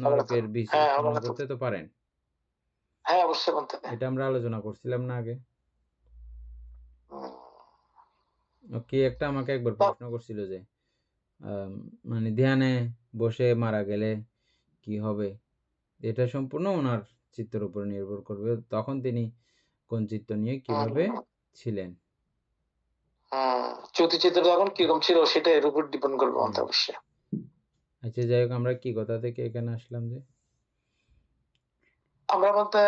নরকের বীজ উৎপন্ন করতে তো পারেন। এটা আমরা আলোচনা করছিলাম না আগে? কে একটা আমাকে একবার প্রশ্ন করছিল যে মানে ধ্যানে বসে মারা গেলে কি হবে? এটা সম্পূর্ণ ওনার চিত্তের উপর নির্ভর করবে, তখন তিনি কোন চিত্ত নিয়ে কিভাবে ছিলেন। চিত্র তখন কিরকম ছিল সেটা এর উপর ডিপেন্ড করবে অবশ্যই। আচ্ছা, যাই হোক, আমরা কি কথা থেকে এখানে আসলাম যে? আমরা বলতে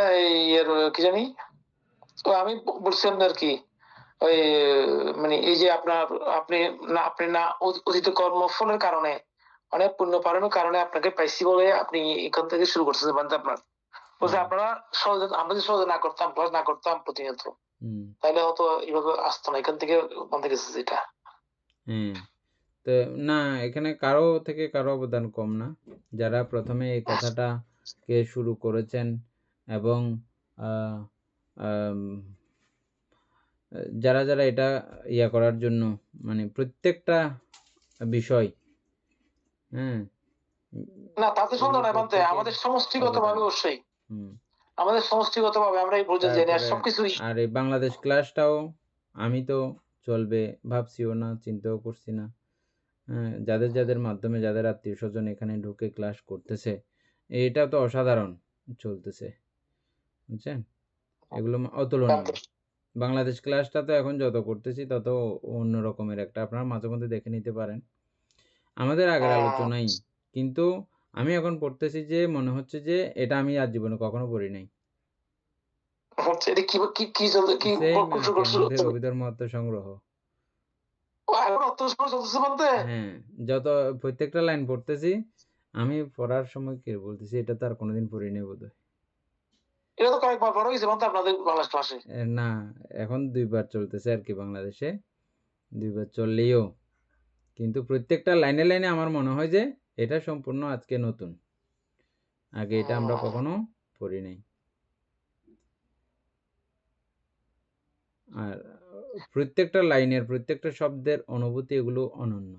কি জানি, তো আমি বলছিলাম আর কি, ওই মানে এই যে আপনি না অতীত কর্মফলের কারণে, অনেক পুণ্য পালনের কারণে আপনাকে পাইছি বলে আপনি এখান থেকে শুরু করছেন মানে আপনার বলছে আপনারা সহজে, আমরা যদি সহজে না করতাম, ক্লাস না করতাম প্রতিনিয়ত, তাহলে হয়তো এইভাবে আসতো না, এখান থেকে বন্ধে গেছে যেটা। তো না, এখানে কারো থেকে কারো অবদান কম না। যারা প্রথমে এই কথাটাকে শুরু করেছেন এবং যারা যারা এটা ইয়া করার জন্য, মানে প্রত্যেকটা বিষয়, না তাতে সন্দেহ নাই বলতে, আমাদের সমষ্টিগতভাবে অবশ্যই, আমাদের সমষ্টিগতভাবে আমরা এই বুঝে জানি আর সবকিছুই। আর এই বাংলাদেশ ক্লাসটাও আমি তো চলবে ভাবছিও না, চিন্তাও করছি না। যাদের যাদের মাধ্যমে যাদের আত্মীয় স্বজন এখানে ঢুকে ক্লাস করতেছে, এটা তো অসাধারণ চলতেছে, বুঝছেন? এগুলো অতুলনীয়। বাংলাদেশ ক্লাসটা তো এখন যত করতেছি তত অন্য রকমের একটা, আপনারা মাঝে মধ্যে দেখে নিতে পারেন আমাদের আগের আলোচনাই, কিন্তু আমি এখন পড়তেছি যে মনে হচ্ছে যে এটা আমি আজ জীবনে কখনো পড়ি নাই। অভিধর্ম সংগ্রহ, হ্যাঁ, যত প্রত্যেকটা লাইন পড়তেছি আমি পড়ার সময় কি বলতেছি, এটা তো আর কোনোদিন পড়ি নাই বোধহয়। না, এখন 2 বার চলতেছে আর কি বাংলাদেশে, 2 বার চললেও কিন্তু প্রত্যেকটা লাইনে লাইনে আমার মনে হয় যে এটা সম্পূর্ণ আজকে নতুন, আগে এটা আমরা কখনো পড়ি নাই। আর প্রত্যেকটা লাইনের, প্রত্যেকটা শব্দের অনুভূতি এগুলো অনন্য।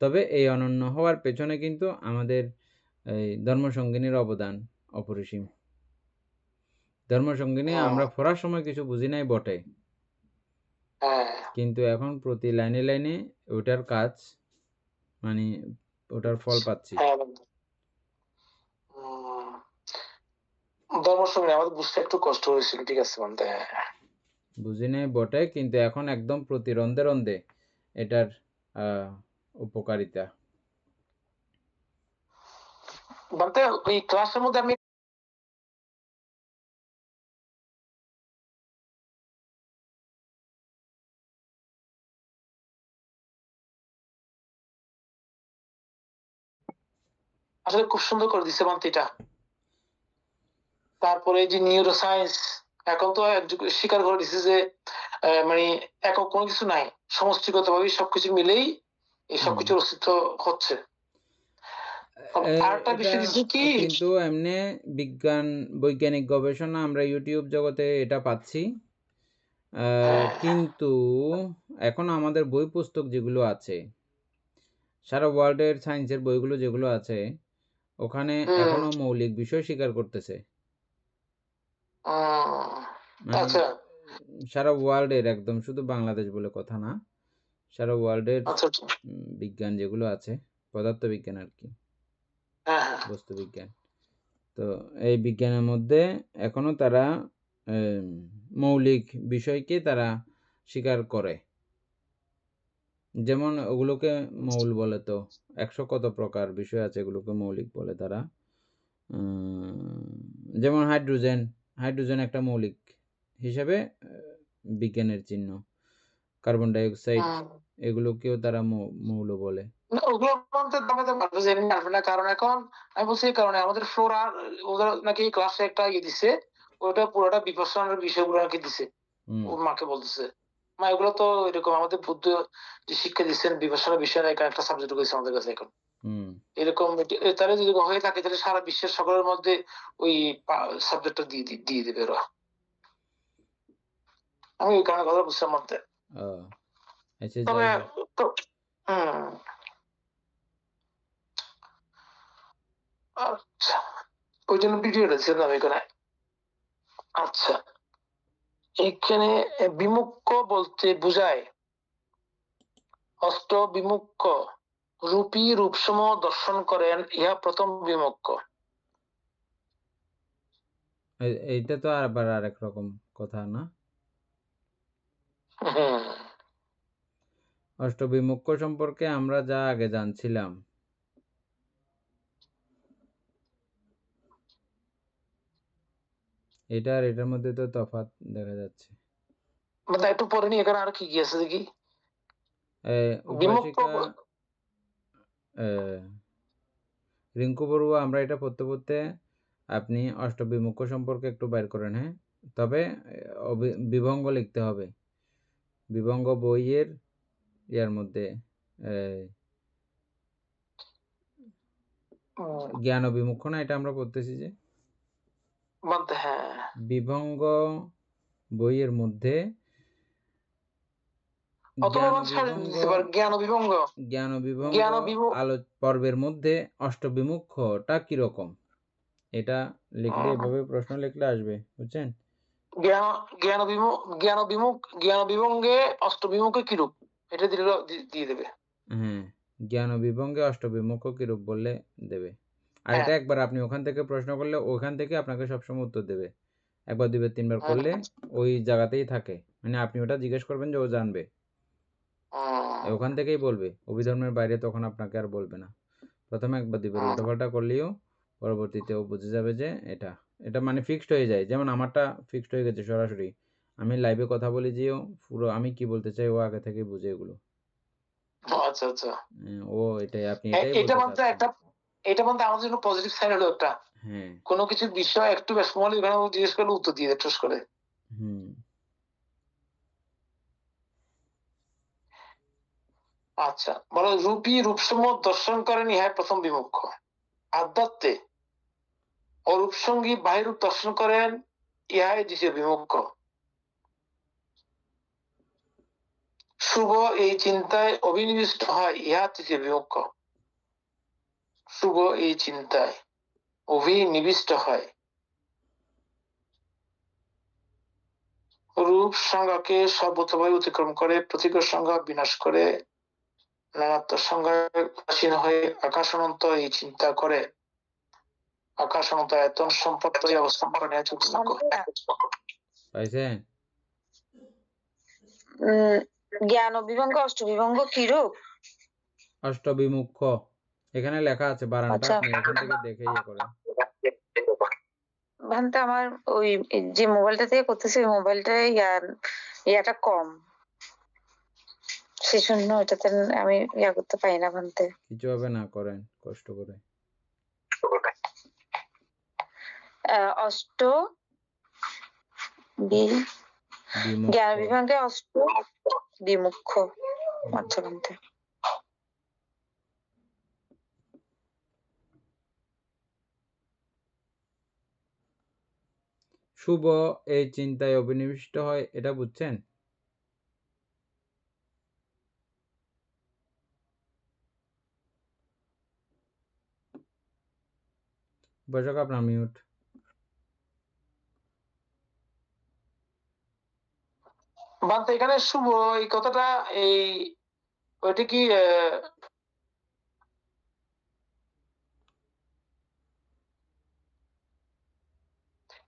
তবে এই অনন্য হওয়ার পেছনে কিন্তু আমাদের এই ধর্মসঙ্গিনীর অবদান অপরিসীম। ধর্মসঙ্গিনী আমরা পড়ার সময় কিছু বুঝি নাই বটে, কিন্তু এখন প্রতি লাইনে লাইনে ওটার কাজ, মানে ওটার ফল পাচ্ছি। ধর্মসঙ্গিনী আমাদের বুঝতে একটু কষ্ট হয়েছিল, ঠিক আছে বলতে, বুঝি নাই বটে, কিন্তু এখন একদম প্রতি রন্ধে রন্ধে এটার উপকারিতা। বলতে ওই ক্লাসের মধ্যে আমি আসলে খুব সুন্দর করে দিছে মান্তিটা। তারপরে এই যে নিউরো সায়েন্স, এখন তো স্বীকার করে দিছে যে মানে একক কোনো কিছু নাই, সমষ্টিগতভাবে সবকিছু মিলেই এই সবকিছুর অস্তিত্ব হচ্ছে। আরেকটা এটা বিষয় দিচ্ছে কি, কিন্তু এমনি বৈজ্ঞানিক গবেষণা আমরা ইউটিউব জগতে এটা পাচ্ছি, কিন্তু এখন আমাদের বই পুস্তক যেগুলো আছে, সারা ওয়ার্ল্ডের সায়েন্সের বইগুলো যেগুলো আছে, ওখানে এখনো মৌলিক বিষয় স্বীকার করতেছে। মানে আচ্ছা সারা ওয়ার্ল্ডের, একদম শুধু বাংলাদেশ বলে কথা না, সারা ওয়ার্ল্ডের আচ্ছা আচ্ছা, বিজ্ঞান যেগুলো আছে, পদার্থ বিজ্ঞান আর কি, হ্যাঁ হ্যাঁ, বস্তু বিজ্ঞান, তো এই বিজ্ঞানের মধ্যে এখনো তারা মৌলিক বিষয়কে তারা স্বীকার করে। যেমন ওগুলোকে মৌল বলে, তো 100 কত প্রকার বিষয় আছে, এগুলোকে মৌলিক বলে তারা। যেমন হাইড্রোজেন একটা মৌলিক হিসেবে বিজ্ঞানের চিহ্ন। কার্বন ডাইঅক্সাইড, এগুলোকেও তারা মৌল বলে। ওগুলো বলতে দামে দামে জেনে আসবে না, কারণ এখন আমি বলছি এই কারণে আমাদের ফ্লোরা ওদের নাকি ক্লাসে একটা ইয়ে দিছে, ওটা পুরোটা বিপাশনার বিষয়গুলো নাকি দিছে, ওর মাকে বলতেছে মা এগুলো তো এরকম আমাদের বুদ্ধ যে শিক্ষা দিচ্ছেন বিপাশনা বিষয় একটা সাবজেক্ট হয়েছে আমাদের কাছে এখন এরকম। তাহলে যদি হয়ে থাকে তাহলে সারা বিশ্বের সকলের মধ্যে ওই সাবজেক্টটা দিয়ে দেবে ওরা। আমি ওই কারণে কথা বুঝছিলাম মধ্যে। তবে আচ্ছা, ওই জন্য ভিডিওটা ছিলাম এখানে। আচ্ছা, এখানে বিমুক্ষ বলতে বুঝায় অষ্ট বিমুক্ষ রূপী রূপসমূহ দর্শন করেন, ইহা প্রথম বিমুক্ষ। এইটা তো আবার আরেক রকম কথা না? অষ্টবিমুক্ষ সম্পর্কে আমরা যা আগে জানছিলাম, এটা আর এটার মধ্যে তো তফাৎ দেখা যাচ্ছে। মানে একটু পরে নিয়ে এখানে আর কি কি আছে দেখি। উপাসিকা রিঙ্কু বড়ুয়া, আমরা এটা পড়তে পড়তে আপনি অষ্টবিমুক্ষ সম্পর্কে একটু বাইর করেন, হ্যাঁ? তবে বিভঙ্গ লিখতে হবে, বিভঙ্গ বইয়ের ইয়ার মধ্যে জ্ঞান বিমুক্ষ না, এটা আমরা পড়তেছি যে বিভঙ্গ বইয়ের মধ্যে জ্ঞান বিভঙ্গ পর্বের মধ্যে অষ্টবিমুক্ষটা কিরকম, এটা লিখলে, এভাবে প্রশ্ন লিখলে আসবে, বুঝছেন? জ্ঞান বিভঙ্গে অষ্টবিমুখে কিরূপ, এটা দিয়ে দেবে। হ্যাঁ, জ্ঞান বিভঙ্গে অষ্টবিমুখ কিরূপ বললে দেবে। আর এটা একবার আপনি ওখান থেকে প্রশ্ন করলে ওখান থেকে আপনাকে সবসময় উত্তর দেবে। একবার দুইবার তিনবার করলে ওই জায়গাতেই থাকে, মানে আপনি ওটা জিজ্ঞেস করবেন যে ও জানবে, ওখান থেকেই বলবে, অভিধর্মের বাইরে তখন আপনাকে আর বলবে না। প্রথমে একবার দুইবার উল্টাপাল্টা করলেও পরবর্তীতে ও বুঝে যাবে যে এটা এটা মানে ফিক্সড হয়ে যায়। যেমন আমারটা ফিক্সড হয়ে গেছে সরাসরি, আমি লাইভে কথা বলি যেও পুরো আমি কি বলতে চাই ও আগে থেকে বুঝে এগুলো। আচ্ছা আচ্ছা, ও এটাই আপনি এটাই বলতে চাচ্ছেন। এটা বলতে আমাদের জন্য পজিটিভ সাইড হলো একটা, কোনো কিছু বিষয় একটু স্মল এখানে জিজ্ঞেস করলে উত্তর দিয়ে টুস করে। আচ্ছা, বলো রূপী রূপসমূহ দর্শন করেন, ইহাই প্রথম বিমুক্ষ। আধ্যাত্মে অরূপ সঙ্গী বাহিরূপ দর্শন করেন, ইহাই দ্বিতীয় বিমুক্ষ। শুভ এই চিন্তায় অভিনিবিষ্ট হয়, ইহা তৃতীয় বিমুক্ষ। শুভ এই চিন্তায় অভিনিবিষ্ট হয়, রূপ সংজ্ঞাকে সর্বতভাবে অতিক্রম করে, প্রতীকের সংজ্ঞা বিনাশ করে, নানাত্ব সংজ্ঞায় উদাসীন হয়ে আকাশ অনন্ত এই চিন্তা করে, আকাশ অনন্ত আয়তন সম্পর্ক অবস্থান করে পাইছেন? জ্ঞান বিভঙ্গ অষ্টবিভঙ্গ কিরূপ? অষ্টবিমুখ এখানে লেখা আছে, বারানটা আপনি এখান থেকে দেখে ইয়ে করেন। ভান্তে আমার ওই যে মোবাইলটা থেকে করতেছি, ওই মোবাইলটা ইয়াটা কম, সেজন্য এটাতে আমি ইয়া করতে পারি না ভান্তে। কিছু হবে না, করেন কষ্ট করে। অষ্ট জ্ঞান বিভাগে অষ্ট বিমুখ। আচ্ছা বলতে শুভ এই চিন্তায় অভিনিবিষ্ট হয়, এটা বুঝছেন? উপাসক আপনার মিউট। বান্ত এখানে শুভ এই কথাটা এই ওইটা কি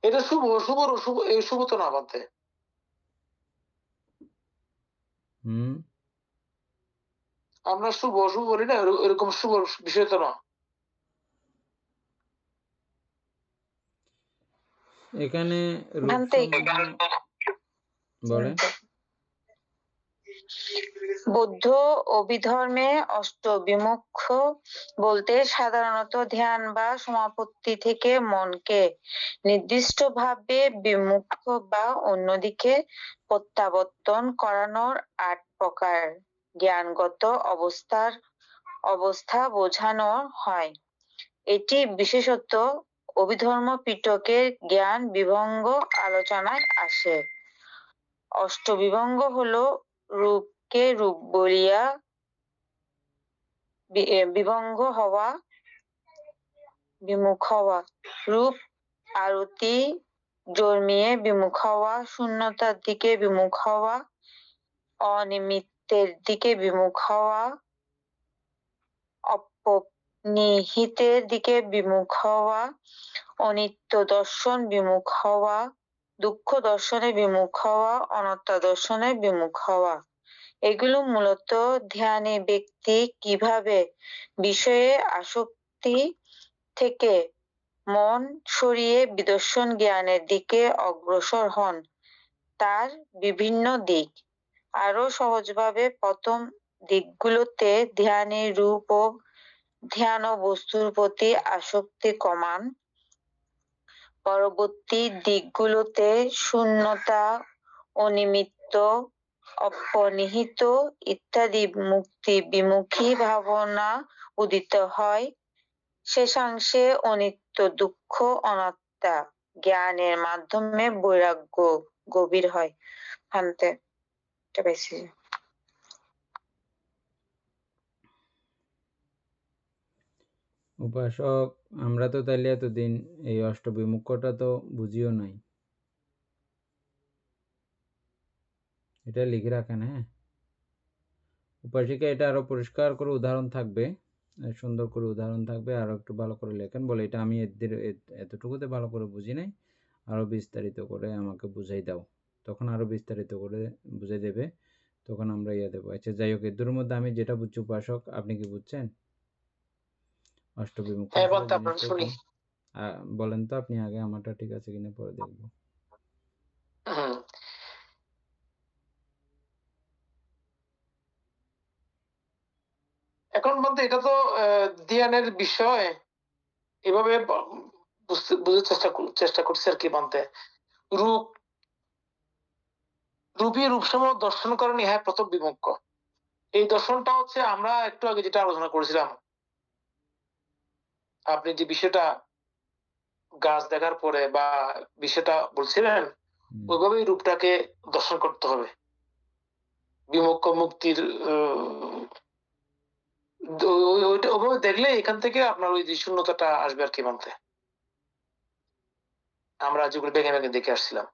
এটা শুভ শুভ শুভ এই শুভ তো না বান্তে। আমরা শুভ শুভ বলি না, এরকম শুভ বিষয় তো না। এখানে বলেন। বৌদ্ধ অভিধর্মে অষ্টবিমুখ বলতে সাধারণত ধ্যান বা সমাপত্তি থেকে মনকে নির্দিষ্টভাবে বিমুখ বা অন্যদিকে প্রত্যাবর্তন করানোর ৮ প্রকার জ্ঞানগত অবস্থা বোঝানো হয়। এটি বিশেষত অভিধর্ম পিটকের জ্ঞান বিভঙ্গ আলোচনায় আসে। অষ্টবিভঙ্গ হলো রূপকে রূপ বলিয়া বিভঙ্গ হওয়া, বিমুখ হওয়া, রূপ আরতি জন্মিয়ে বিমুখ হওয়া, শূন্যতার দিকে বিমুখ হওয়া, অনিমিত্তের দিকে বিমুখ হওয়া, অপনিহিতের দিকে বিমুখ হওয়া, অনিত্য দর্শন বিমুখ হওয়া, দুঃখ দর্শনে বিমুখ হওয়া, অনাত্মা দর্শনে বিমুখ হওয়া। এগুলো মূলত ধ্যানী ব্যক্তি কিভাবে বিষয়ে আসক্তি থেকে মন সরিয়ে বিদর্শন জ্ঞানের দিকে অগ্রসর হন তার বিভিন্ন দিক। আরো সহজভাবে প্রথম দিকগুলোতে ধ্যানের রূপ ও ধ্যান ও বস্তুর প্রতি আসক্তি কমান। পরবর্তী দিকগুলোতে শূন্যতা, অনিমিত্ত, অপনিহিত ইত্যাদি মুক্তি বিমুখী ভাবনা উদিত হয়। শেষাংশে অনিত্য, দুঃখ, অনাত্মা জ্ঞানের মাধ্যমে বৈরাগ্য গভীর হয়। ভান্তে এটা বেশি। উপাসক আমরা তো তাইলে এতদিন এই অষ্টবিমুখটা তো বুঝিও নাই, এটা লিখে রাখেন। হ্যাঁ উপাসিকা, এটা আরো পরিষ্কার করে উদাহরণ থাকবে, সুন্দর করে উদাহরণ থাকবে, আরো একটু ভালো করে লেখেন। বলে এটা আমি এতটুকুতে ভালো করে বুঝি নাই, আরো বিস্তারিত করে আমাকে বুঝাই দাও। তখন আরো বিস্তারিত করে বুঝাই দেবে, তখন আমরা দেবো। আচ্ছা যাই হোক, এর মধ্যে আমি যেটা বুঝছি উপাসক, আপনি কি বুঝছেন অষ্টবিমুখ জিনিসটা কি? বলেন তো আপনি আগে, আমারটা ঠিক আছে কিনা পরে দেখবো। এখন বলতে এটা তো ধ্যানের বিষয়, এভাবে বুঝতে চেষ্টা করছি আর কি। বলতে রূপী রূপসমূহ দর্শন করেন ইহা প্রথম বিমুখ। এই দর্শনটা হচ্ছে আমরা একটু আগে যেটা আলোচনা করেছিলাম, আপনি যে বিষয়টা গাছ দেখার পরে বা বিষয়টা বলছিলেন, ওইভাবেই রূপটাকে দর্শন করতে হবে। বিমুখ মুক্তির ওইভাবে দেখলে এখান থেকে আপনার ওই যে শূন্যতাটা আসবে আর কি। মানতে আমরা যেগুলো ভেঙে ভেঙে দেখে আসছিলাম।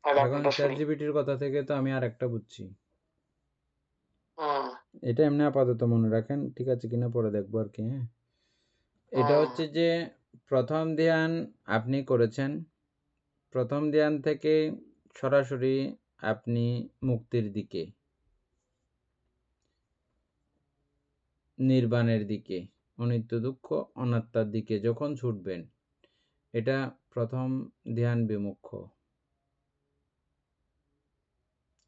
এখন চ্যাটজিপিটির কথা থেকে তো আমি আর একটা বুঝছি, এটা এমনি আপাতত মনে রাখেন, ঠিক আছে কিনা পরে দেখবো আর কি। হ্যাঁ এটা হচ্ছে যে প্রথম ধ্যান আপনি করেছেন, প্রথম ধ্যান থেকে সরাসরি আপনি মুক্তির দিকে, নির্বাণের দিকে, অনিত্য দুঃখ অনাত্মার দিকে যখন ছুটবেন, এটা প্রথম ধ্যান বিমুখ।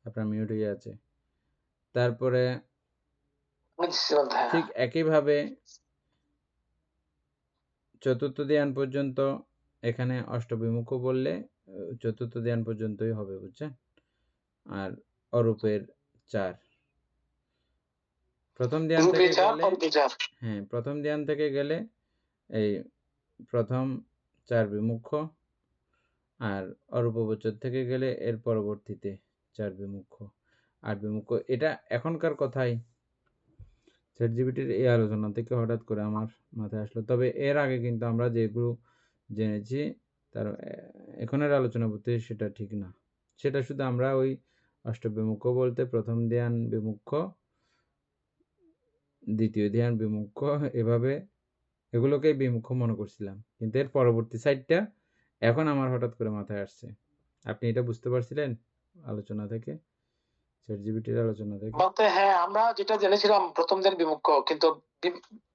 আপনার মিউট হয়ে আছে। তারপরে উনি দিচ্ছে বলতে, হ্যাঁ। ঠিক একইভাবে চতুর্থ ধ্যান পর্যন্ত এখানে অষ্টবিমুখ বললে চতুর্থ ধ্যান পর্যন্তই হবে, বুঝছেন? আর অরূপের 4 প্রথম ধ্যান রূপে থেকে 4, গেলে, অরূপে 4। হ্যাঁ, প্রথম ধ্যান থেকে গেলে এই প্রথম 4 বিমুখ, আর অরূপবচর থেকে গেলে এর পরবর্তীতে 4 বিমুখ, 8 বিমুখ। এটা এখনকার কথাই, চ্যাটজিপিটির এই আলোচনা থেকে হঠাৎ করে আমার মাথায় আসলো। তবে এর আগে কিন্তু আমরা যেগুলো জেনেছি তার এখনের আলোচনা বলতে সেটা ঠিক না। সেটা শুধু আমরা ওই অষ্টবিমুখ বলতে প্রথম ধ্যান বিমুখ, দ্বিতীয় ধ্যান বিমুখ, এভাবে এগুলোকেই বিমুখ মনে করছিলাম। কিন্তু এর পরবর্তী সাইডটা এখন আমার হঠাৎ করে মাথায় আসছে। আপনি এটা বুঝতে পারছিলেন আলোচনা থেকে, চ্যাটজিপিটির আলোচনা থেকে? বলতে হ্যাঁ, আমরা যেটা জেনেছিলাম প্রথম দিন বিমুখ, কিন্তু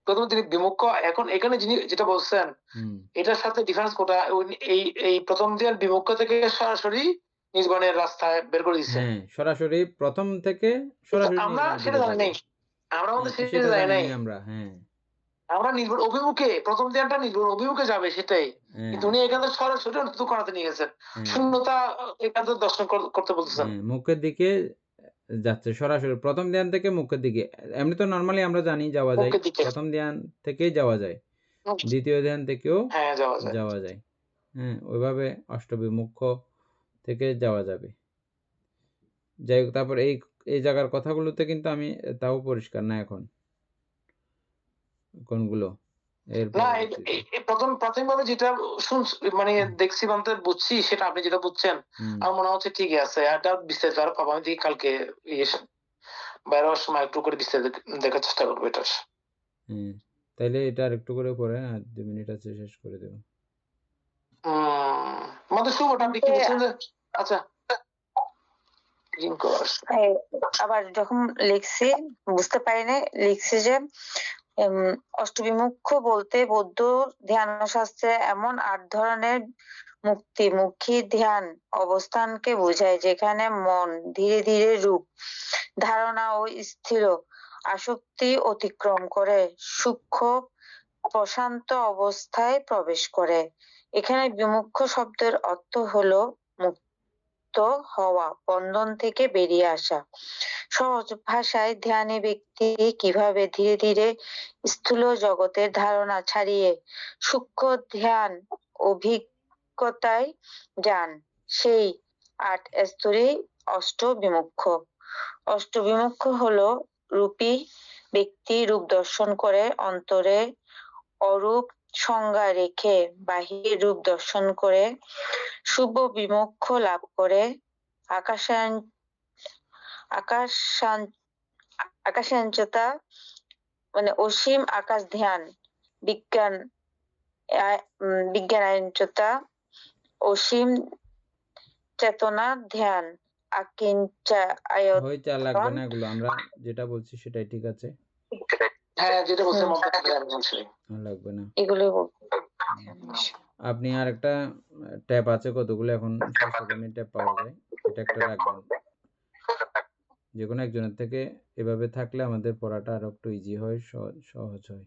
প্রথম দিন বিমুখ এখন এখানে যিনি যেটা বলছেন এটার সাথে ডিফারেন্স কোটা? এই প্রথম দিন বিমুখ থেকে সরাসরি নির্বাণের রাস্তায় বের করে দিচ্ছে। হ্যাঁ, সরাসরি প্রথম থেকে সরাসরি আমরা সেটা জানি নাই, আমরা আমাদের সেটা জানি নাই। আমরা, হ্যাঁ, আমরা নির্ভর অভিমুখে প্রথম ধ্যানটা নির্ভর অভিমুখে যাবে সেটাই, কিন্তু উনি এখানে সরাসরি অন্তত করাতে নিয়ে গেছেন। শূন্যতা এখানে দর্শন করতে বলতেছেন, মুখের দিকে যাচ্ছে সরাসরি প্রথম ধ্যান থেকে মুখের দিকে। এমনি তো নরমালি আমরা জানি যাওয়া যায়, প্রথম ধ্যান থেকেই যাওয়া যায়, দ্বিতীয় ধ্যান থেকেও যাওয়া যায়। হ্যাঁ, ওইভাবে অষ্টবিমুখ থেকে যাওয়া যাবে। যাই হোক, তারপর এই জায়গার কথাগুলোতে কিন্তু আমি তাও পরিষ্কার না এখন কোনগুলো। না প্রাথমিকভাবে যেটা মানে দেখছি বলতে বুঝছি, সেটা আপনি যেটা বুঝছেন আমার মনে হচ্ছে ঠিকই আছে। এটা বিস্তারিত আরো পাবো, আমি কালকে বাইরে হওয়ার সময় একটু করে বিস্তারিত দেখার চেষ্টা করবো এটা। তাইলে এটা আর একটু করে পরে 2 মিনিট আছে, শেষ করে দেব। শুভটা আপনি কি বলছেন? আচ্ছা, আবার যখন লিখছি বুঝতে পারিনি, লিখছি যে অষ্টবিমুখ বলতে বৌদ্ধ ধ্যান শাস্ত্রে এমন 8 ধরনের মুক্তিমুখী ধ্যান অবস্থানকে বোঝায়, যেখানে মন ধীরে ধীরে রূপ ধারণা ও স্থির আসক্তি অতিক্রম করে সূক্ষ্ম প্রশান্ত অবস্থায় প্রবেশ করে। এখানে বিমুখ শব্দের অর্থ হলো মুক্ত হওয়া, বন্ধন থেকে বেরিয়ে আসা। সহজ ভাষায় ধ্যানে ব্যক্তি কিভাবে ধীরে ধীরে স্থূল জগতের ধারণা ছাড়িয়ে সূক্ষ্ম ধ্যান অভিজ্ঞতায় যান, সেই 8 স্তরে অষ্টবিমুখ। অষ্টবিমুখ হলো রূপী ব্যক্তি রূপ দর্শন করে অন্তরে অরূপ সংজ্ঞা রেখে বাহির রূপ দর্শন করে শুভ বিমুখ লাভ করে আকাশাঞ্চতা মানে অসীম আকাশ ধ্যান, বিজ্ঞানাঞ্চতা অসীম চেতনা ধ্যান, লাগবে না, এগুলো আমরা যেটা বলছি সেটাই ঠিক আছে। হ্যাঁ, যেটা বলছেন লাগবে না, এগুলো আপনি আর একটা ট্যাব আছে, কতগুলো এখন ট্যাব পাওয়া যায়, এটা একটা রাখবেন। যে কোনো একজনের থেকে এভাবে থাকলে আমাদের পড়াটা আরো একটু ইজি হয়, সহজ হয়।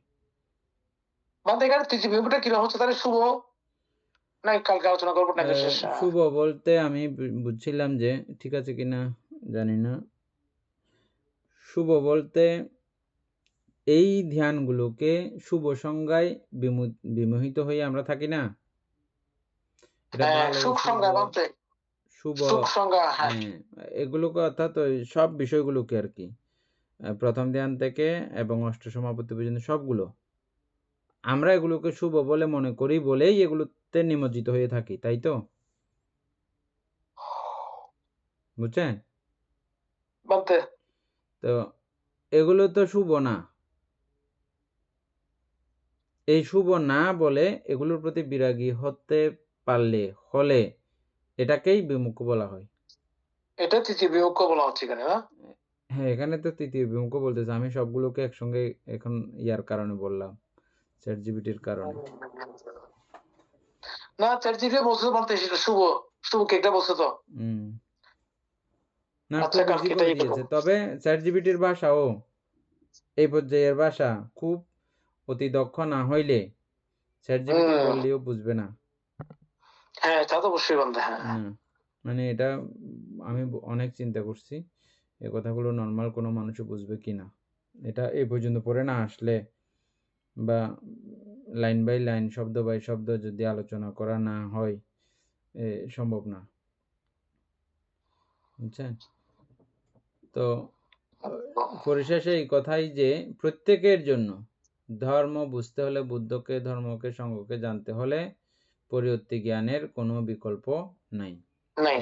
শুভ বলতে আমি বুঝছিলাম যে ঠিক আছে কিনা জানি না। শুভ বলতে এই ধ্যানগুলোকে শুভ সংজ্ঞায় বিমোহিত হয়ে আমরা থাকি না, শুভ এগুলোকে, অর্থাৎ সব বিষয়গুলোকে আর কি, প্রথম ধ্যান থেকে এবং অষ্ট সমাপত্তি পর্যন্ত সবগুলো আমরা এগুলোকে শুভ বলে মনে করি বলেই এগুলোতে নিমজ্জিত হয়ে থাকি, তাই তো? বুঝছেন? তো এগুলো তো শুভ না, এই শুভ না বলে এগুলোর প্রতি বিরাগী হতে হলে এটাকেই বিমুখ বলা হয়। এটা তৃতীয় বিমুখ বলা হচ্ছে এখানে, না? হ্যাঁ, এখানে তো তৃতীয় বিমুখ বলতেছে। আমি সবগুলোকে একসঙ্গে এখন ইয়ার কারণে বললাম, চ্যাটজিপিটির কারণে। না, চ্যাটজিপিটি বলছে বলতে সেটা শুভ কি একটা বলছে তো। না, খুব ইজি করে দিয়েছে। তবে চ্যাটজিপিটির ভাষাও এই পর্যায়ের ভাষা খুব অতি দক্ষ না হইলে চ্যাটজিপিটি বললেও বুঝবে না। হ্যাঁ, তা তো অবশ্যই বন্ধু। হ্যাঁ, না, মানে এটা আমি অনেক চিন্তা করছি এই কথাগুলো নর্মাল কোনো মানুষও বুঝবে কি না। এটা এই পর্যন্ত পড়ে না আসলে বা লাইন বাই লাইন শব্দ বাই শব্দ যদি আলোচনা করা না হয় সম্ভব না, বুঝছেন? তো পরিশেষে এই কথাই যে প্রত্যেকের জন্য ধর্ম বুঝতে হলে বুদ্ধকে, ধর্মকে, সঙ্গকে জানতে হলে পরিবর্তী জ্ঞানের কোনো বিকল্প নাই।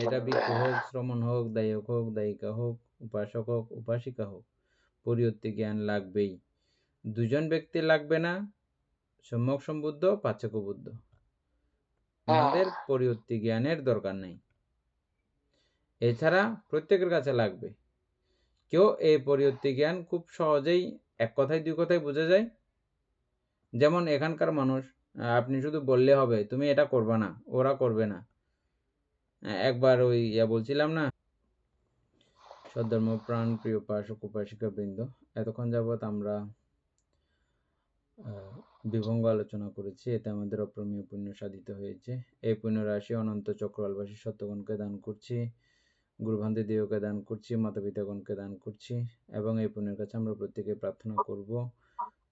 এটা ভিক্ষু হোক, শ্রমণ হোক, দায়ক হোক, দায়িকা হোক, উপাসক হোক, উপাসিকা হোক, পরিবর্তী জ্ঞান লাগবেই। দুজন ব্যক্তি লাগবে না, সম্যক সম্বুদ্ধ, পাচক বুদ্ধ, আমাদের পরিবর্তী জ্ঞানের দরকার নেই। এছাড়া প্রত্যেকের কাছে লাগবে। কেউ এই পরিবর্তী জ্ঞান খুব সহজেই এক কথায় দুই কথায় বোঝা যায়। যেমন এখানকার মানুষ, আপনি শুধু বললে হবে তুমি এটা করবা না, ওরা করবে না। একবার ওই বলছিলাম না, সদ্ধর্ম প্রাণ প্রিয় উপাসক উপাসিকা বৃন্দ, এতক্ষণ যাবৎ আমরা বিভঙ্গ আলোচনা করেছি। এতে আমাদের অপ্রমেয় পুণ্য সাধিত হয়েছে। এই পুণ্য রাশি অনন্ত চক্রবালবাসী সত্যগণকে দান করছি, গুরুভান্তি দেহকে দান করছি, মাতা পিতাগণকে দান করছি, এবং এই পুণ্যের কাছে আমরা প্রত্যেকে প্রার্থনা করব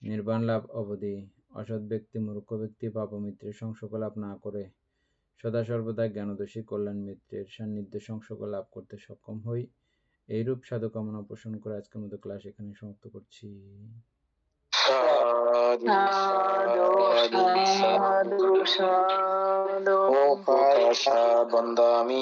নির্বাণ লাভ অবধি অসৎ ব্যক্তি, মূর্খ ব্যক্তি, পাপমিত্রের সংসর্গ লাভ না করে সদা সর্বদা জ্ঞানদোষী কল্যাণ মিত্রের সান্নিধ্য সংসর্গ লাভ করতে সক্ষম হই। এইরূপ সাধু কামনা পোষণ করে আজকের মতো ক্লাস এখানে সমাপ্ত করছি। বন্দামি